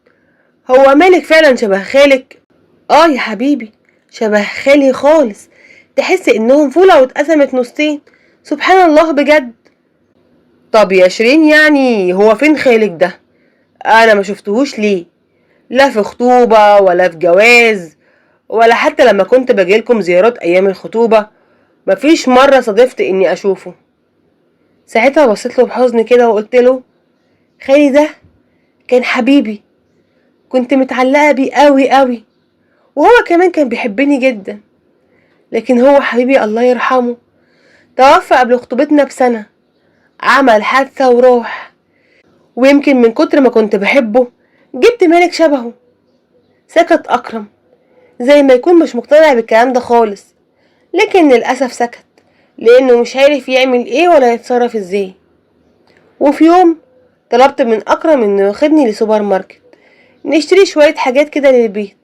هو مالك فعلا شبه خالك؟ اه يا حبيبي، شبه خالي خالص. تحس انهم فولة واتقسمت نصين. سبحان الله بجد. طب يا شيرين، يعني هو فين خالك ده؟ انا ما شفتهوش ليه؟ لا في خطوبة ولا في جواز، ولا حتى لما كنت باجيلكم زيارات ايام الخطوبة مفيش مرة صادفت اني اشوفه. ساعتها بصيت له بحزن كده وقلت له: خالي ده كان حبيبي، كنت متعلقة بيه قوي قوي، وهو كمان كان بيحبني جدا. لكن هو حبيبي الله يرحمه توفى قبل خطوبتنا بسنة، عمل حادثة وراح. ويمكن من كتر ما كنت بحبه جبت مالك شبهه. سكت أكرم زي ما يكون مش مقتنع بالكلام ده خالص، لكن للأسف سكت لأنه مش عارف يعمل ايه ولا يتصرف ازاي. وفي يوم طلبت من أكرم انه ياخدني لسوبر ماركت نشتري شوية حاجات كده للبيت،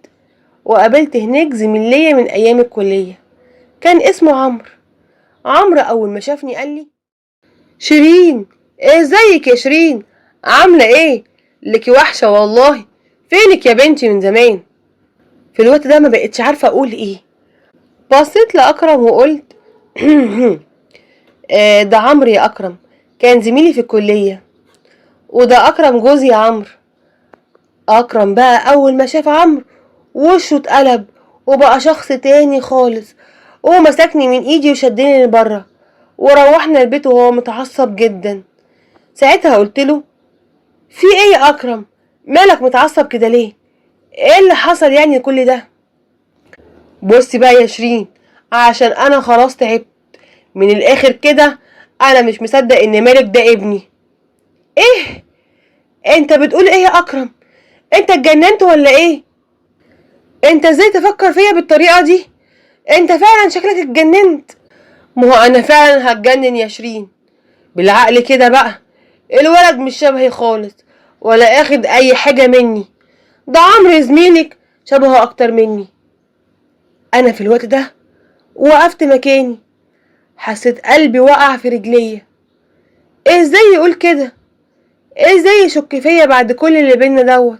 وقابلت هناك زميل ليا من أيام الكلية كان اسمه عمرو. عمرو أول ما شافني قال لي: شيرين، ايه ازيك يا شيرين؟ عاملة ايه؟ لكي وحشة والله، فينك يا بنتي من زمان؟ في الوقت ده ما بقتش عارفة اقول ايه. بصيت لأكرم وقلت: ده عمرو يا أكرم، كان زميلي في الكلية. وده أكرم جوزي يا عمرو. أكرم بقى أول ما شاف عمرو وشه اتقلب وبقى شخص تاني خالص، ومسكني من ايدي وشدني لبره، وروحنا البيت وهو متعصب جدا. ساعتها قلت له: في ايه يا اكرم؟ مالك متعصب كده ليه؟ ايه اللي حصل يعني كل ده؟ بصي بقى يا شيرين، عشان انا خلاص تعبت من الاخر كده. انا مش مصدق ان مالك ده ابني. ايه؟ انت بتقول ايه يا اكرم؟ انت اتجننت ولا ايه؟ انت ازاي تفكر فيا بالطريقه دي؟ انت فعلا شكلك اتجننت. ما هو انا فعلا هتجنن يا شيرين. بالعقل كده بقى، الولد مش شبهي خالص ولا اخد اي حاجه مني. ده عمرو زميلك شبهه اكتر مني. انا في الوقت ده وقفت مكاني، حسيت قلبي وقع في رجليا. ايه ازاي يقول كده؟ ايه ازاي يشك فيا بعد كل اللي بينا دوت؟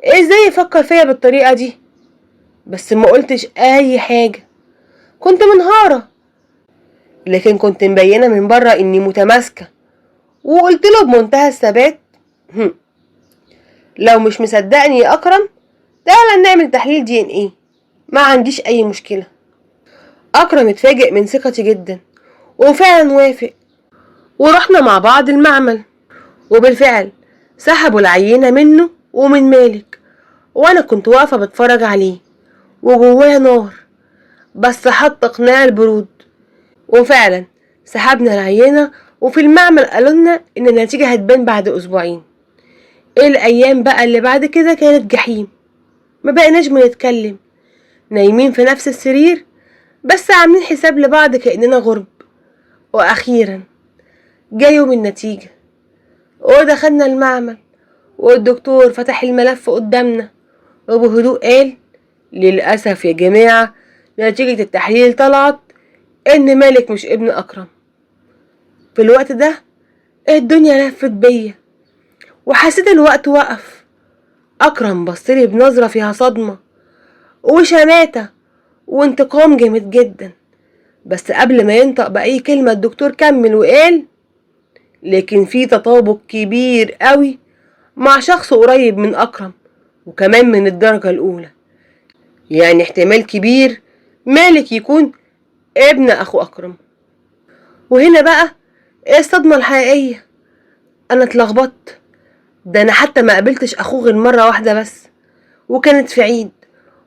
ايه ازاي يفكر فيا بالطريقه دي؟ بس ما قلتش اي حاجه، كنت منهاره، لكن كنت مبينه من بره اني متماسكه. وقلت له بمنتهى الثبات: لو مش مصدقني يا اكرم، تعالى نعمل تحليل دي ان ايه، ما عنديش اي مشكله. اكرم اتفاجئ من ثقتي جدا وفعلا وافق، ورحنا مع بعض المعمل. وبالفعل سحبوا العينة منه ومن مالك، وانا كنت واقفة بتفرج عليه وجوايا نار، بس حط قناع البرود. وفعلا سحبنا العينة، وفي المعمل قالولنا ان النتيجة هتبان بعد اسبوعين. الايام بقى اللي بعد كده كانت جحيم، ما بقيناش بنتكلم، نايمين في نفس السرير بس عاملين حساب لبعض كأننا غرب. واخيرا جه يوم النتيجة، ودخلنا المعمل، والدكتور فتح الملف قدامنا وبهدوء قال: للأسف يا جماعة، نتيجة التحليل طلعت إن مالك مش ابن أكرم. في الوقت ده الدنيا لفت بيا وحسيت الوقت وقف. أكرم بصلي بنظرة فيها صدمة وشماتة وانتقام جامد جدا، بس قبل ما ينطق بأي كلمة الدكتور كمل وقال: لكن في تطابق كبير قوي مع شخص قريب من أكرم، وكمان من الدرجة الأولى. يعني احتمال كبير مالك يكون ابن أخو أكرم. وهنا بقى الصدمة الحقيقية، أنا اتلخبطت. ده أنا حتى ما قابلتش أخوه غير مرة واحدة بس، وكانت في عيد،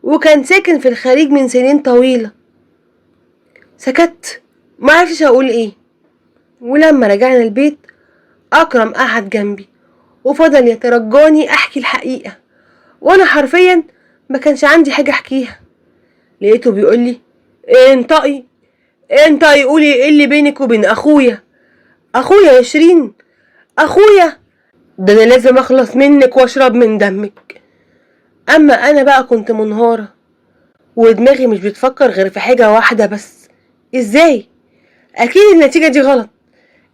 وكان ساكن في الخليج من سنين طويلة. سكت، ما عرفتش أقول إيه. ولما رجعنا البيت أكرم قعد جنبي وفضل يترجاني أحكي الحقيقة، وأنا حرفيا ما كانش عندي حاجة أحكيها. لقيته بيقولي: انطقي انطقي، قولي ايه اللي بينك وبين أخويا. أخويا يا شيرين؟ أخويا؟ ده أنا لازم أخلص منك وأشرب من دمك. أما أنا بقى كنت منهارة، ودماغي مش بتفكر غير في حاجة واحدة بس: إزاي؟ أكيد النتيجة دي غلط،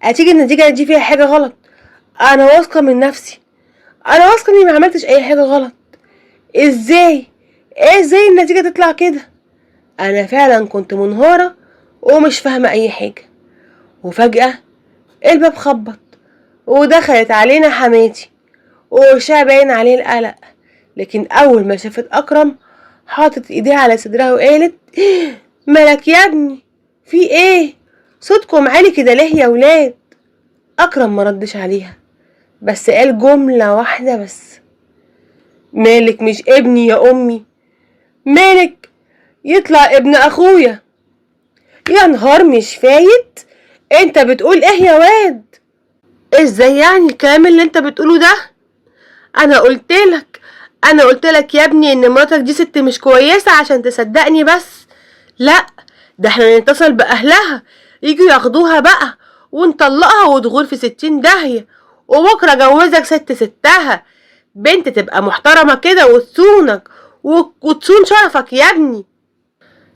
أكيد النتيجة دي فيها حاجة غلط. أنا واثقة من نفسي، أنا واثقة إني ما عملتش أي حاجة غلط، ازاي ازاي النتيجة تطلع كده؟ انا فعلا كنت منهارة ومش فاهمة اي حاجة. وفجأة الباب خبط ودخلت علينا حماتي، ووشها باين عليه القلق. لكن اول ما شافت اكرم حاطط ايديها على صدرها وقالت: مالك يا ابني؟ في ايه؟ صوتكم عالي كده ليه يا ولاد؟ اكرم مردش عليها، بس قال جملة واحدة بس: مالك مش ابني يا امي؟ مالك يطلع ابن اخويا. يا نهار مش فايت، انت بتقول ايه يا واد؟ ازاي يعني الكلام اللي انت بتقوله ده؟ انا قلتلك يا ابني ان مراتك دي ست مش كويسة عشان تصدقني. بس لا، ده احنا نتصل باهلها يجوا ياخدوها بقى ونطلقها وتغور في 60 داهية، وبكرة جوزك ستها، بنت تبقى محترمة كده وتصونك وتصون شرفك يا ابني.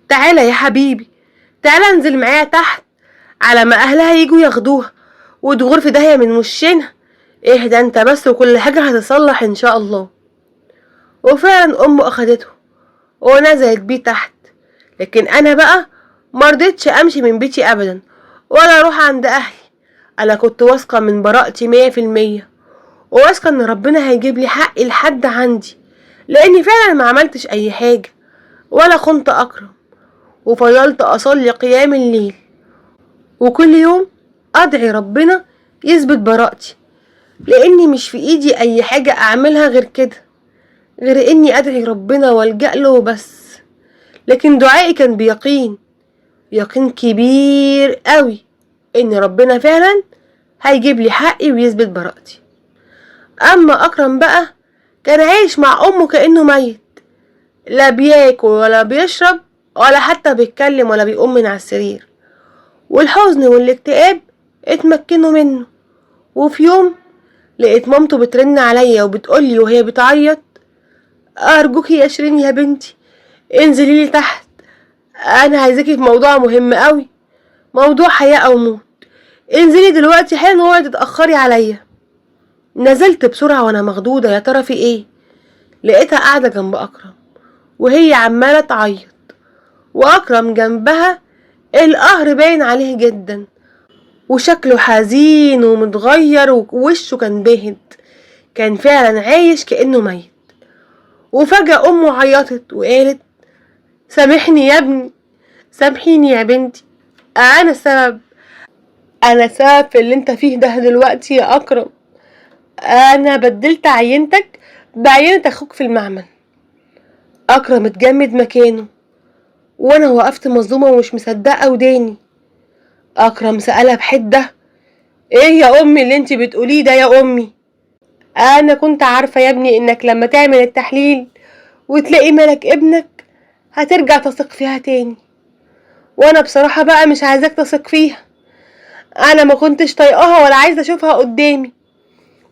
تعالى يا حبيبي، تعالى انزل معايا تحت على ما اهلها يجوا ياخدوها وتغور في داهية من وشنا. اهدى انت بس وكل حاجة هتصلح ان شاء الله. وفعلا امه اخدته ونزلت بيه تحت. لكن انا بقى مرضتش امشي من بيتي ابدا ولا اروح عند اهلي. انا كنت واثقة من براءتي 100%، وواثقة ان ربنا هيجيب لي حقي لحد عندي، لاني فعلا ما عملتش اي حاجة ولا خنت اكرم. وفضلت اصلي قيام الليل، وكل يوم ادعي ربنا يثبت براءتي، لاني مش في ايدي اي حاجة اعملها غير كده، غير اني ادعي ربنا والجأ له وبس. لكن دعائي كان بيقين، يقين كبير قوي ان ربنا فعلا هيجيب لي حقي ويثبت براءتي. اما اكرم بقى كان عايش مع امه كأنه ميت، لا بياكل ولا بيشرب ولا حتى بيتكلم ولا بيقوم من على السرير. والحزن والاكتئاب اتمكنوا منه. وفي يوم لقيت مامته بترن عليا وبتقولي وهي بتعيط: ارجوكي يا شيرين يا بنتي انزلي لي تحت، انا عايزاكي في موضوع مهم قوي، موضوع حياة او موت. انزلي دلوقتي حالا ولا تتأخري عليا. نزلت بسرعة وانا مخضوضة، يا ترى في ايه؟ لقيتها قاعدة جنب اكرم وهي عمالة تعيط، واكرم جنبها القهر باين عليه جدا، وشكله حزين ومتغير ووشه كان باهت، كان فعلا عايش كأنه ميت. وفجأة امه عيطت وقالت: سامحني يا ابني، سامحيني يا بنتي، انا السبب، انا السبب في اللي انت فيه ده دلوقتي يا اكرم. انا بدلت عينتك بعينة اخوك في المعمل. اكرم اتجمد مكانه وانا وقفت مصدومة ومش مصدقة وداني. اكرم سألها بحدة: ايه يا امي اللي انت بتقوليه ده يا امي؟ انا كنت عارفة يا ابني انك لما تعمل التحليل وتلاقي ملك ابنك هترجع تثق فيها تاني، وانا بصراحة بقى مش عايزاك تثق فيها. انا ما كنتش طايقاها ولا عايزة اشوفها قدامي،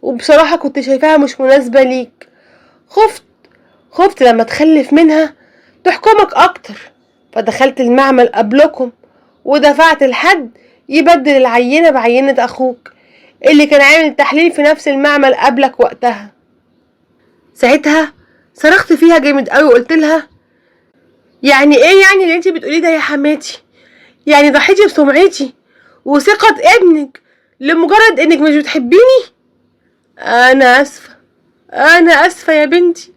وبصراحة كنت شايفاها مش مناسبة ليك. خفت خفت لما تخلف منها تحكمك اكتر، فدخلت المعمل قبلكم ودفعت لحد يبدل العينة بعينة اخوك اللي كان عامل التحليل في نفس المعمل قبلك وقتها. ساعتها صرخت فيها جامد قوي وقلت لها: يعني ايه يعني اللي انت بتقوليه ده يا حماتي؟ يعني ضحيتي بسمعتي وثقة ابنك لمجرد انك مش بتحبيني؟ انا اسفة، انا اسفة يا بنتي،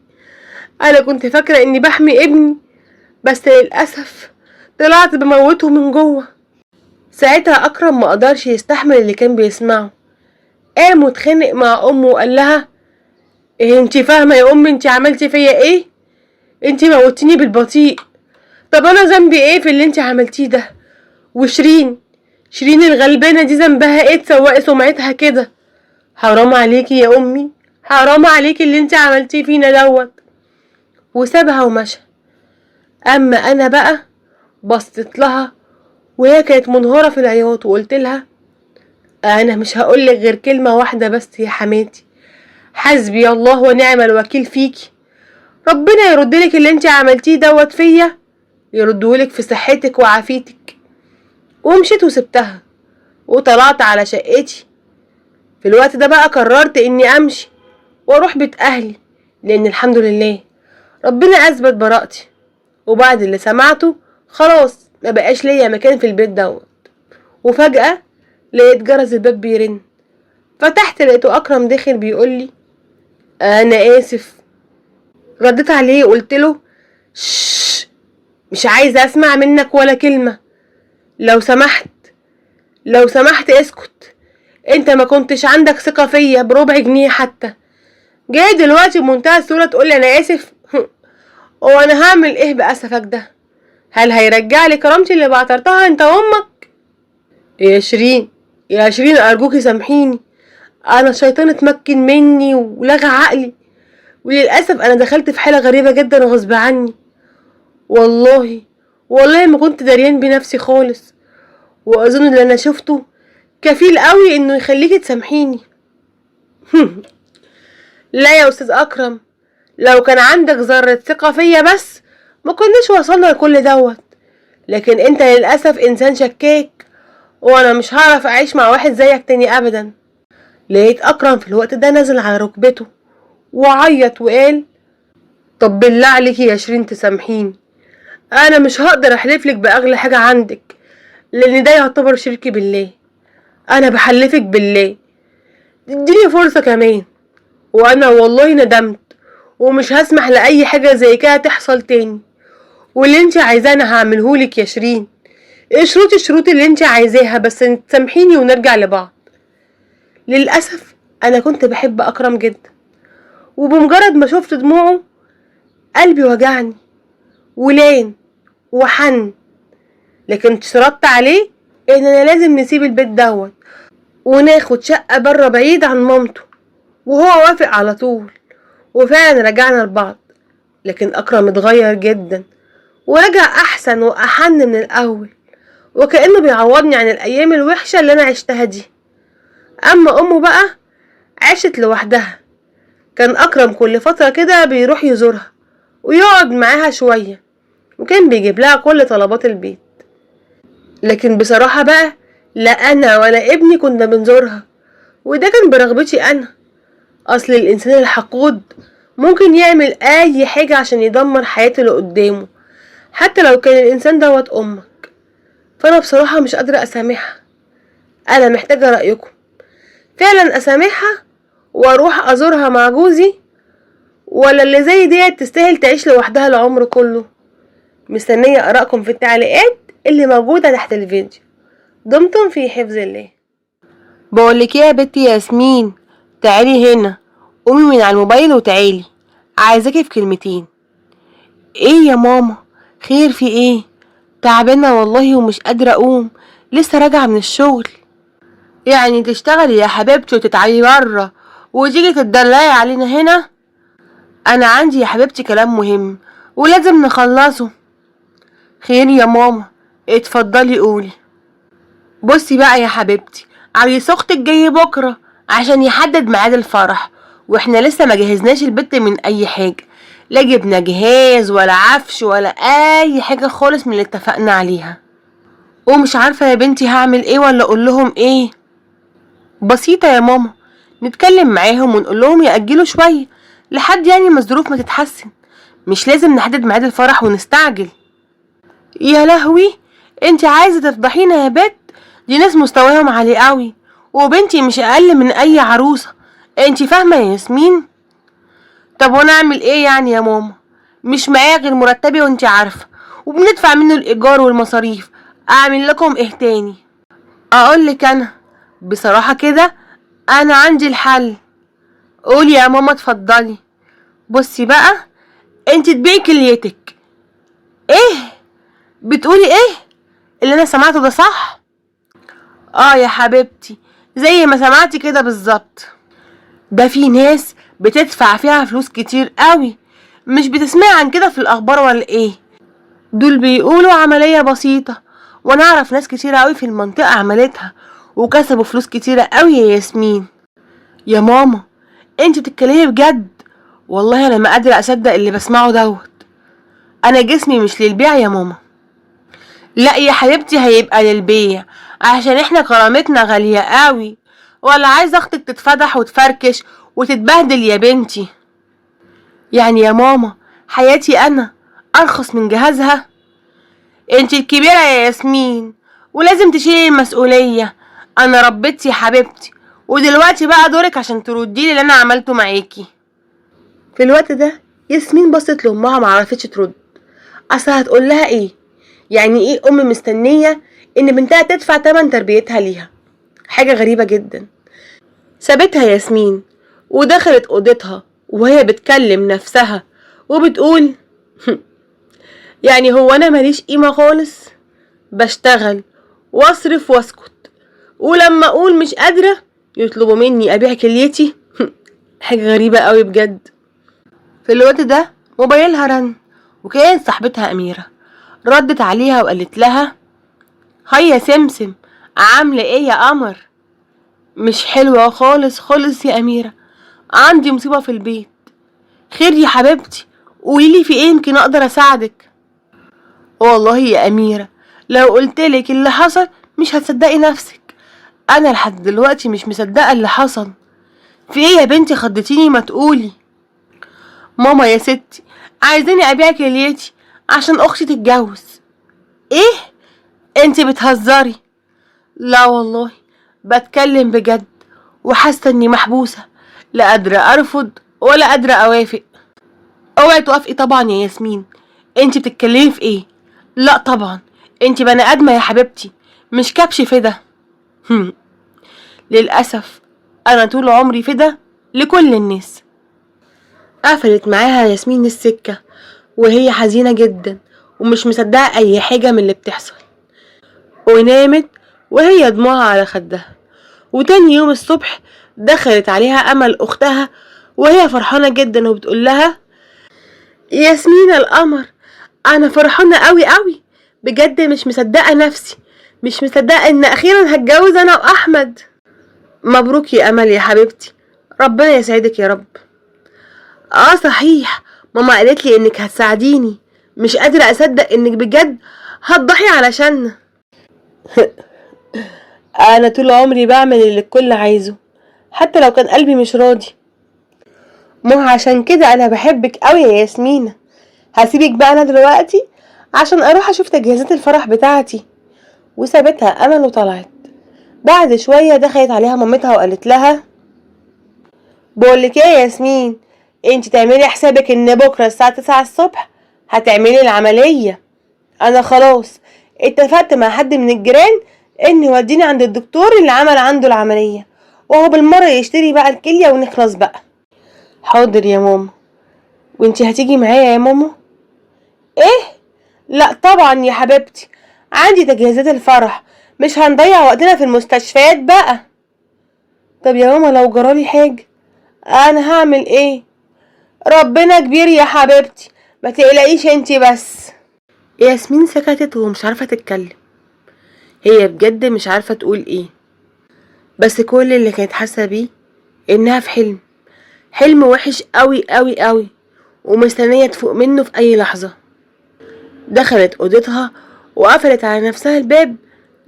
انا كنت فاكرة اني بحمي ابني، بس للأسف طلعت بموته من جوه. ساعتها اكرم ما قدرش يستحمل اللي كان بيسمعه، قام واتخانق مع امه وقال لها: إيه انتي فاهمة يا امي انتي عملتي فيا ايه؟ انتي موتيني بالبطيء. طب انا ذنبي ايه في اللي انتي عملتيه ده؟ شيرين الغلبانة دي ذنبها ايه تسوقي سمعتها كده؟ حرام عليكي يا امي، حرام عليكي اللي انتي عملتيه فينا دوت. وسابها ومشى. اما انا بقى بصيت لها وهي كانت منهارة في العياط وقلت لها: انا مش هقولك غير كلمة واحدة بس يا حماتي: حسبي الله ونعم الوكيل فيكي. ربنا يردلك اللي انتي عملتيه دوت فيا، يردهولك في صحتك وعافيتك. ومشيت وسبتها وطلعت على شقتي. في الوقت ده بقى قررت اني امشي واروح بيت اهلي، لان الحمد لله ربنا اثبت براءتي، وبعد اللي سمعته خلاص ما بقاش ليا مكان في البيت دوت. وفجأة لقيت جرس الباب بيرن، فتحت لقيته اكرم داخل بيقول لي انا اسف. رديت عليه قلت له شش، مش عايزه اسمع منك ولا كلمه، لو سمحت لو سمحت اسكت، انت ما كنتش عندك ثقه فيا بربع جنيه حتى، جاي دلوقتي بمنتهى السهوله تقول لي انا اسف؟ هو انا هعمل ايه باسفك ده؟ هل هيرجع لي كرامتي اللي بعترتها انت وامك؟ يا شيرين، يا شيرين ارجوكي سامحيني، انا الشيطان اتمكن مني ولغى عقلي، وللاسف انا دخلت في حاله غريبه جدا وغصب عني. والله ما كنت دريان بنفسي خالص، واظن اللي انا شفته كفيل قوي انه يخليكي تسامحيني. لا يا استاذ اكرم، لو كان عندك ذرة ثقة فيا بس ما كناش وصلنا لكل دوت، لكن انت للأسف انسان شكاك، وانا مش هعرف اعيش مع واحد زيك تاني ابدا. لقيت اكرم في الوقت ده نزل على ركبته وعيط وقال طب بالله عليكي يا شيرين تسامحيني، انا مش هقدر احلفلك باغلى حاجة عندك، لان ده يعتبر شرك بالله، انا بحلفك بالله اديني فرصة كمان، وانا والله ندمت ومش هسمح لاي حاجة زي كده تحصل تاني، واللي انت عايزاه انا هعملهولك يا شيرين، اشروطي الشروط اللي انت عايزاها بس تسامحيني ونرجع لبعض. للأسف انا كنت بحب اكرم جدا، وبمجرد ما شفت دموعه قلبي وجعني ولين وحن، لكن اشترطت عليه اننا لازم نسيب البيت دوت وناخد شقة برا بعيد عن مامته، وهو وافق على طول، وفعلا رجعنا لبعض. لكن اكرم اتغير جدا ورجع احسن واحن من الاول، وكأنه بيعوضني عن الايام الوحشة اللي انا عشتها دي. اما امه بقى عاشت لوحدها، كان اكرم كل فترة كده بيروح يزورها ويقعد معاها شوية، وكان بيجيب لها كل طلبات البيت. لكن بصراحة بقى لا انا ولا ابني كنا بنزورها، وده كان برغبتي انا، اصل الانسان الحقود ممكن يعمل اي حاجة عشان يدمر حياته اللي قدامه، حتى لو كان الانسان دوت امك. فانا بصراحة مش قادرة اسامحها، انا محتاجة رأيكم، فعلا اسامحها واروح ازورها مع جوزي، ولا اللي زي ديت تستاهل تعيش لوحدها العمر كله؟ مستنية ارائكم في التعليقات اللي موجودة تحت الفيديو. دمتم في حفظ الله. بقولك ايه يا بنتي ياسمين، تعالي هنا، قومي من على الموبايل وتعالي، عايزاكي في كلمتين. ايه يا ماما؟ خير في ايه؟ تعبانة والله ومش قادرة اقوم، لسه راجعة من الشغل. يعني تشتغلي يا حبيبتي وتتعبي بره وتيجي تتدلعي علينا هنا؟ انا عندي يا حبيبتي كلام مهم ولازم نخلصه. خير يا ماما، اتفضلي قولي. بصي بقى يا حبيبتي، عريس اختك جاي بكره عشان يحدد ميعاد الفرح، واحنا لسه ما جهزناش البت من اي حاجه، لا جبنا جهاز ولا عفش ولا اي حاجه خالص من اللي اتفقنا عليها، ومش عارفه يا بنتي هعمل ايه ولا اقول لهم ايه. بسيطه يا ماما، نتكلم معاهم ونقول لهم ياجلوا شويه لحد يعني ما الظروف ما تتحسن، مش لازم نحدد ميعاد الفرح ونستعجل. يا لهوي، انت عايزه تفضحينا يا بت؟ دي ناس مستواهم عالي قوي، وبنتي مش اقل من اي عروسه، انت فاهمه يا ياسمين؟ طب وانا اعمل ايه يعني يا ماما؟ مش معايا غير مرتبي وانت عارفه، وبندفع منه الايجار والمصاريف، اعمل لكم ايه تاني؟ اقولك انا بصراحه كده انا عندي الحل. قولي يا ماما اتفضلي. بصي بقى، انت تبيعي كليتك. ايه بتقولي؟ ايه اللي انا سمعته ده صح؟ اه يا حبيبتي، زي ما سمعتي كده بالظبط، ده في ناس بتدفع فيها فلوس كتير قوي، مش بتسمعي عن كده في الاخبار ولا ايه؟ دول بيقولوا عملية بسيطة، وانا اعرف ناس كتير قوي في المنطقة عملتها وكسبوا فلوس كتيرة قوي يا ياسمين. يا ماما انت بتتكلمي بجد؟ والله انا ما قادرة اصدق اللي بسمعه دوت، انا جسمي مش للبيع يا ماما. لا يا حبيبتي هيبقى للبيع، عشان احنا كرامتنا غالية قوي، ولا عايزة اختك تتفضح وتفركش وتتبهدل يا بنتي. يعني يا ماما حياتي أنا أرخص من جهازها؟ انت الكبيرة يا ياسمين ولازم تشيلي المسؤولية. أنا ربيتي يا حبيبتي، ودلوقتي بقى دورك عشان ترديلي اللي أنا عملته معاكي. في الوقت ده ياسمين بصت لأمها معرفتش ترد. أصل هتقول لها إيه؟ يعني إيه أم مستنية إن بنتها تدفع تمن تربيتها ليها؟ حاجة غريبة جدا. سابتها ياسمين ودخلت أوضتها وهي بتكلم نفسها وبتقول يعني هو أنا ماليش قيمة خالص؟ بشتغل واصرف واسكت، ولما أقول مش قادرة يطلبوا مني أبيع كليتي. حاجة غريبة قوي بجد. في الوقت ده موبايلها رن، وكانت صاحبتها أميرة. ردت عليها وقالت لها هيا يا سمسم، عاملة ايه يا قمر؟ مش حلوة خالص خالص يا أميرة، عندي مصيبة في البيت. خير يا حبيبتي، قوليلي في ايه يمكن اقدر اساعدك. والله يا أميرة لو قلتلك اللي حصل مش هتصدقي نفسك. انا لحد دلوقتي مش مصدقة اللي حصل. في ايه يا بنتي خضتيني؟ ما تقولي. ماما يا ستي عايزاني ابيع كليتي عشان اختي تتجوز. ايه؟ انتي بتهزري؟ لا والله بتكلم بجد، وحاسه اني محبوسه، لا قادره ارفض ولا قادره اوافق. اوعي توافقي طبعا يا ياسمين، انتي بتتكلمي في ايه؟ لا طبعا، انتي بني ادمه يا حبيبتي، مش كبش فدا. للاسف انا طول عمري فدا لكل الناس. قفلت معاها ياسمين السكه وهي حزينه جدا ومش مصدقه اي حاجه من اللي بتحصل، ونامت وهي دموعها على خدها. وتاني يوم الصبح دخلت عليها أمل أختها وهي فرحانة جدا وبتقول لها ياسمين القمر، أنا فرحانة قوي قوي بجد، مش مصدقة نفسي، مش مصدقة إن أخيرا هتجوز أنا وأحمد. مبروك يا أمل يا حبيبتي، ربنا يسعدك يا رب. صحيح، ماما قالت لي إنك هتساعديني، مش قادرة أصدق إنك بجد هتضحي علشان. أنا طول عمري بعمل اللي الكل عايزه حتى لو كان قلبي مش راضي. مو عشان كده انا بحبك قوي يا ياسمينة. هسيبك بقى انا دلوقتي عشان اروح اشوف تجهيزات الفرح بتاعتي. وسابتها امل وطلعت. بعد شوية دخلت عليها مامتها وقالت لها بقولك ايه يا ياسمين، انت تعملي حسابك ان بكرة الساعة 9 الصبح هتعملي العملية. انا خلاص اتفقت مع حد من الجيران ان يوديني عند الدكتور اللي عمل عنده العملية، وهو بالمرة يشتري بقى الكلية ونخلص بقى. حاضر يا ماما. وانتي هتيجي معايا يا ماما؟ ايه؟ لا طبعا يا حبيبتي، عندي تجهيزات الفرح، مش هنضيع وقتنا في المستشفيات بقى. طب يا ماما لو جرالي حاجة انا هعمل ايه؟ ربنا كبير يا حبيبتي، ما تقلقيش انتي بس. ياسمين سكتت ومش عارفة تتكلم، هي بجد مش عارفة تقول ايه. بس كل اللي كانت حاسة بيه انها في حلم، حلم وحش قوي قوي قوي، ومستنية تفوق منه في اي لحظة. دخلت اوضتها وقفلت على نفسها الباب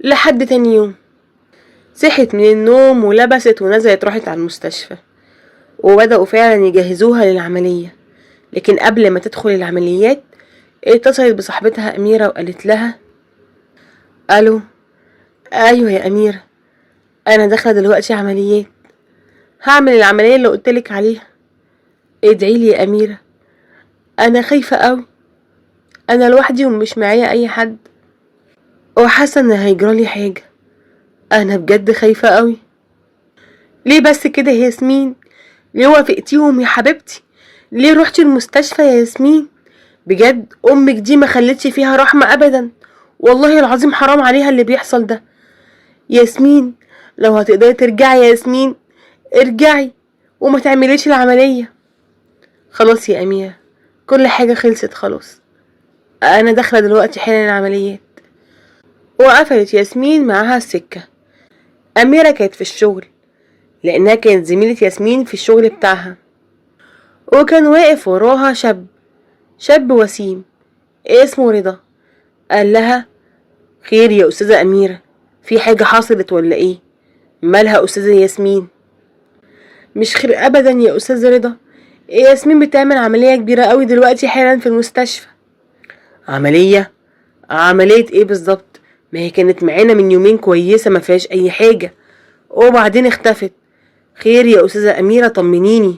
لحد تاني يوم. صحت من النوم ولبست ونزلت راحت على المستشفى، وبدأوا فعلا يجهزوها للعملية. لكن قبل ما تدخل العمليات اتصلت بصاحبتها أميرة وقالت لها ألو. أيوة يا أميرة، أنا داخلة دلوقتي عمليات، هعمل العملية اللي قلتلك عليها. ادعيلي يا أميرة، أنا خايفة أوي، أنا لوحدي ومش معايا أي حد، وحاسة إن هيجرالي حاجة، أنا بجد خايفة أوي. ليه بس كده يا ياسمين؟ ليه وافقتيهم يا حبيبتي؟ ليه روحتي المستشفى يا ياسمين؟ بجد امك دي ما خلتش فيها رحمة ابدا، والله العظيم حرام عليها اللي بيحصل ده. ياسمين لو هتقدري ترجعي يا ياسمين ارجعي وما تعمليش العملية. خلاص يا أميرة، كل حاجة خلصت خلاص، انا داخلة دلوقتي حالا العمليات. وقفلت ياسمين معاها السكة. أميرة كانت في الشغل لأنها كانت زميلة ياسمين في الشغل بتاعها، وكان واقف وراها شاب وسيم اسمه رضا. قال لها خير يا أستاذة أميرة، في حاجة حصلت ولا ايه؟ مالها أستاذة ياسمين؟ مش خير أبدا يا أستاذ رضا، ياسمين بتعمل عملية كبيرة قوي دلوقتي حالا في المستشفى. عملية؟ عملية ايه بالظبط؟ ما هي كانت معانا من يومين كويسة ما فيهاش اي حاجة، وبعدين اختفت. خير يا استاذة اميرة طمنيني.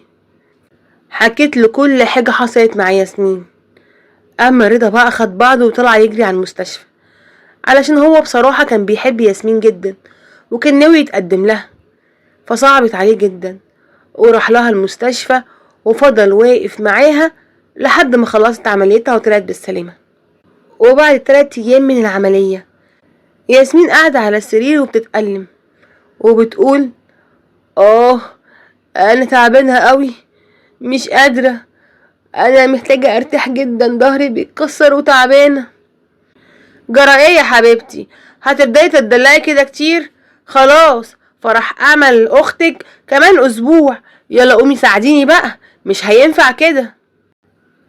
حكيت له كل حاجة حصلت مع ياسمين. اما رضا بقى خد بعضه وطلع يجري على المستشفى، علشان هو بصراحة كان بيحب ياسمين جدا وكان ناوي يتقدم لها، فصعبت عليه جدا وراح لها المستشفى وفضل واقف معاها لحد ما خلصت عمليتها وطلعت بالسلامة. وبعد 3 أيام من العملية ياسمين قاعدة على السرير وبتتألم وبتقول انا تعبانة قوي، مش قادرة، انا محتاجة ارتاح جدا، ظهري بيتكسر وتعبانة. جرى ايه يا حبيبتي؟ هتبداي تدلعي كده كتير؟ خلاص فرح امل اختك كمان اسبوع، يلا قومي ساعديني بقى، مش هينفع كده.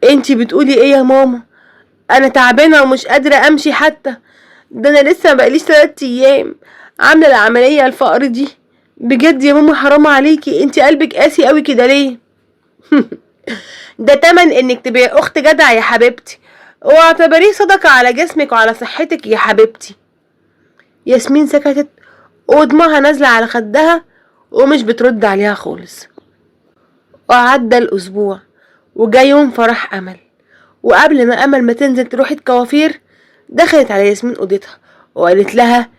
انتي بتقولي ايه يا ماما؟ انا تعبانه ومش قادره امشي حتى، ده انا لسه مبقاليش 3 ايام عامله العمليه الفقر دي. بجد يا ماما حرام عليكي، انتي قلبك قاسي قوي كده ليه؟ ده تمن انك تبقي اخت جدع يا حبيبتي، واعتبريه صدقه على جسمك وعلى صحتك يا حبيبتي. ياسمين سكتت ودموعها نازله على خدها ومش بترد عليها خالص. وعدى الاسبوع وجا يوم فرح امل، وقبل ما امل ما تنزل تروح الكوافير دخلت على ياسمين اوضتها وقالت لها: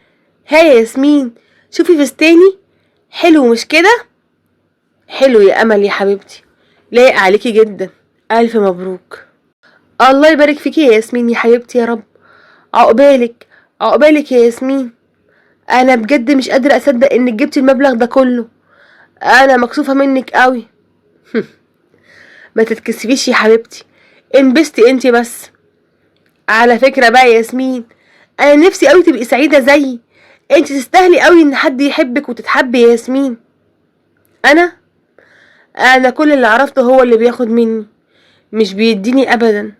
ها يا ياسمين، شوفي فستاني حلو مش كده؟ حلو يا امل يا حبيبتي، لايق عليكي جدا، الف مبروك. الله يبارك فيكي يا ياسمين يا حبيبتي يا رب. عقبالك عقبالك يا ياسمين، انا بجد مش قادره اصدق انك جبتي المبلغ ده كله، انا مكسوفه منك قوي. ما تتكسفيش يا حبيبتي، انبسطي انتي بس. على فكره بقى يا ياسمين، انا نفسي قوي تبقي سعيده زيي، انتي تستاهلي قوي ان حد يحبك وتتحبي يا ياسمين. انا كل اللي عرفته هو اللي بياخد مني، مش بيديني ابدا.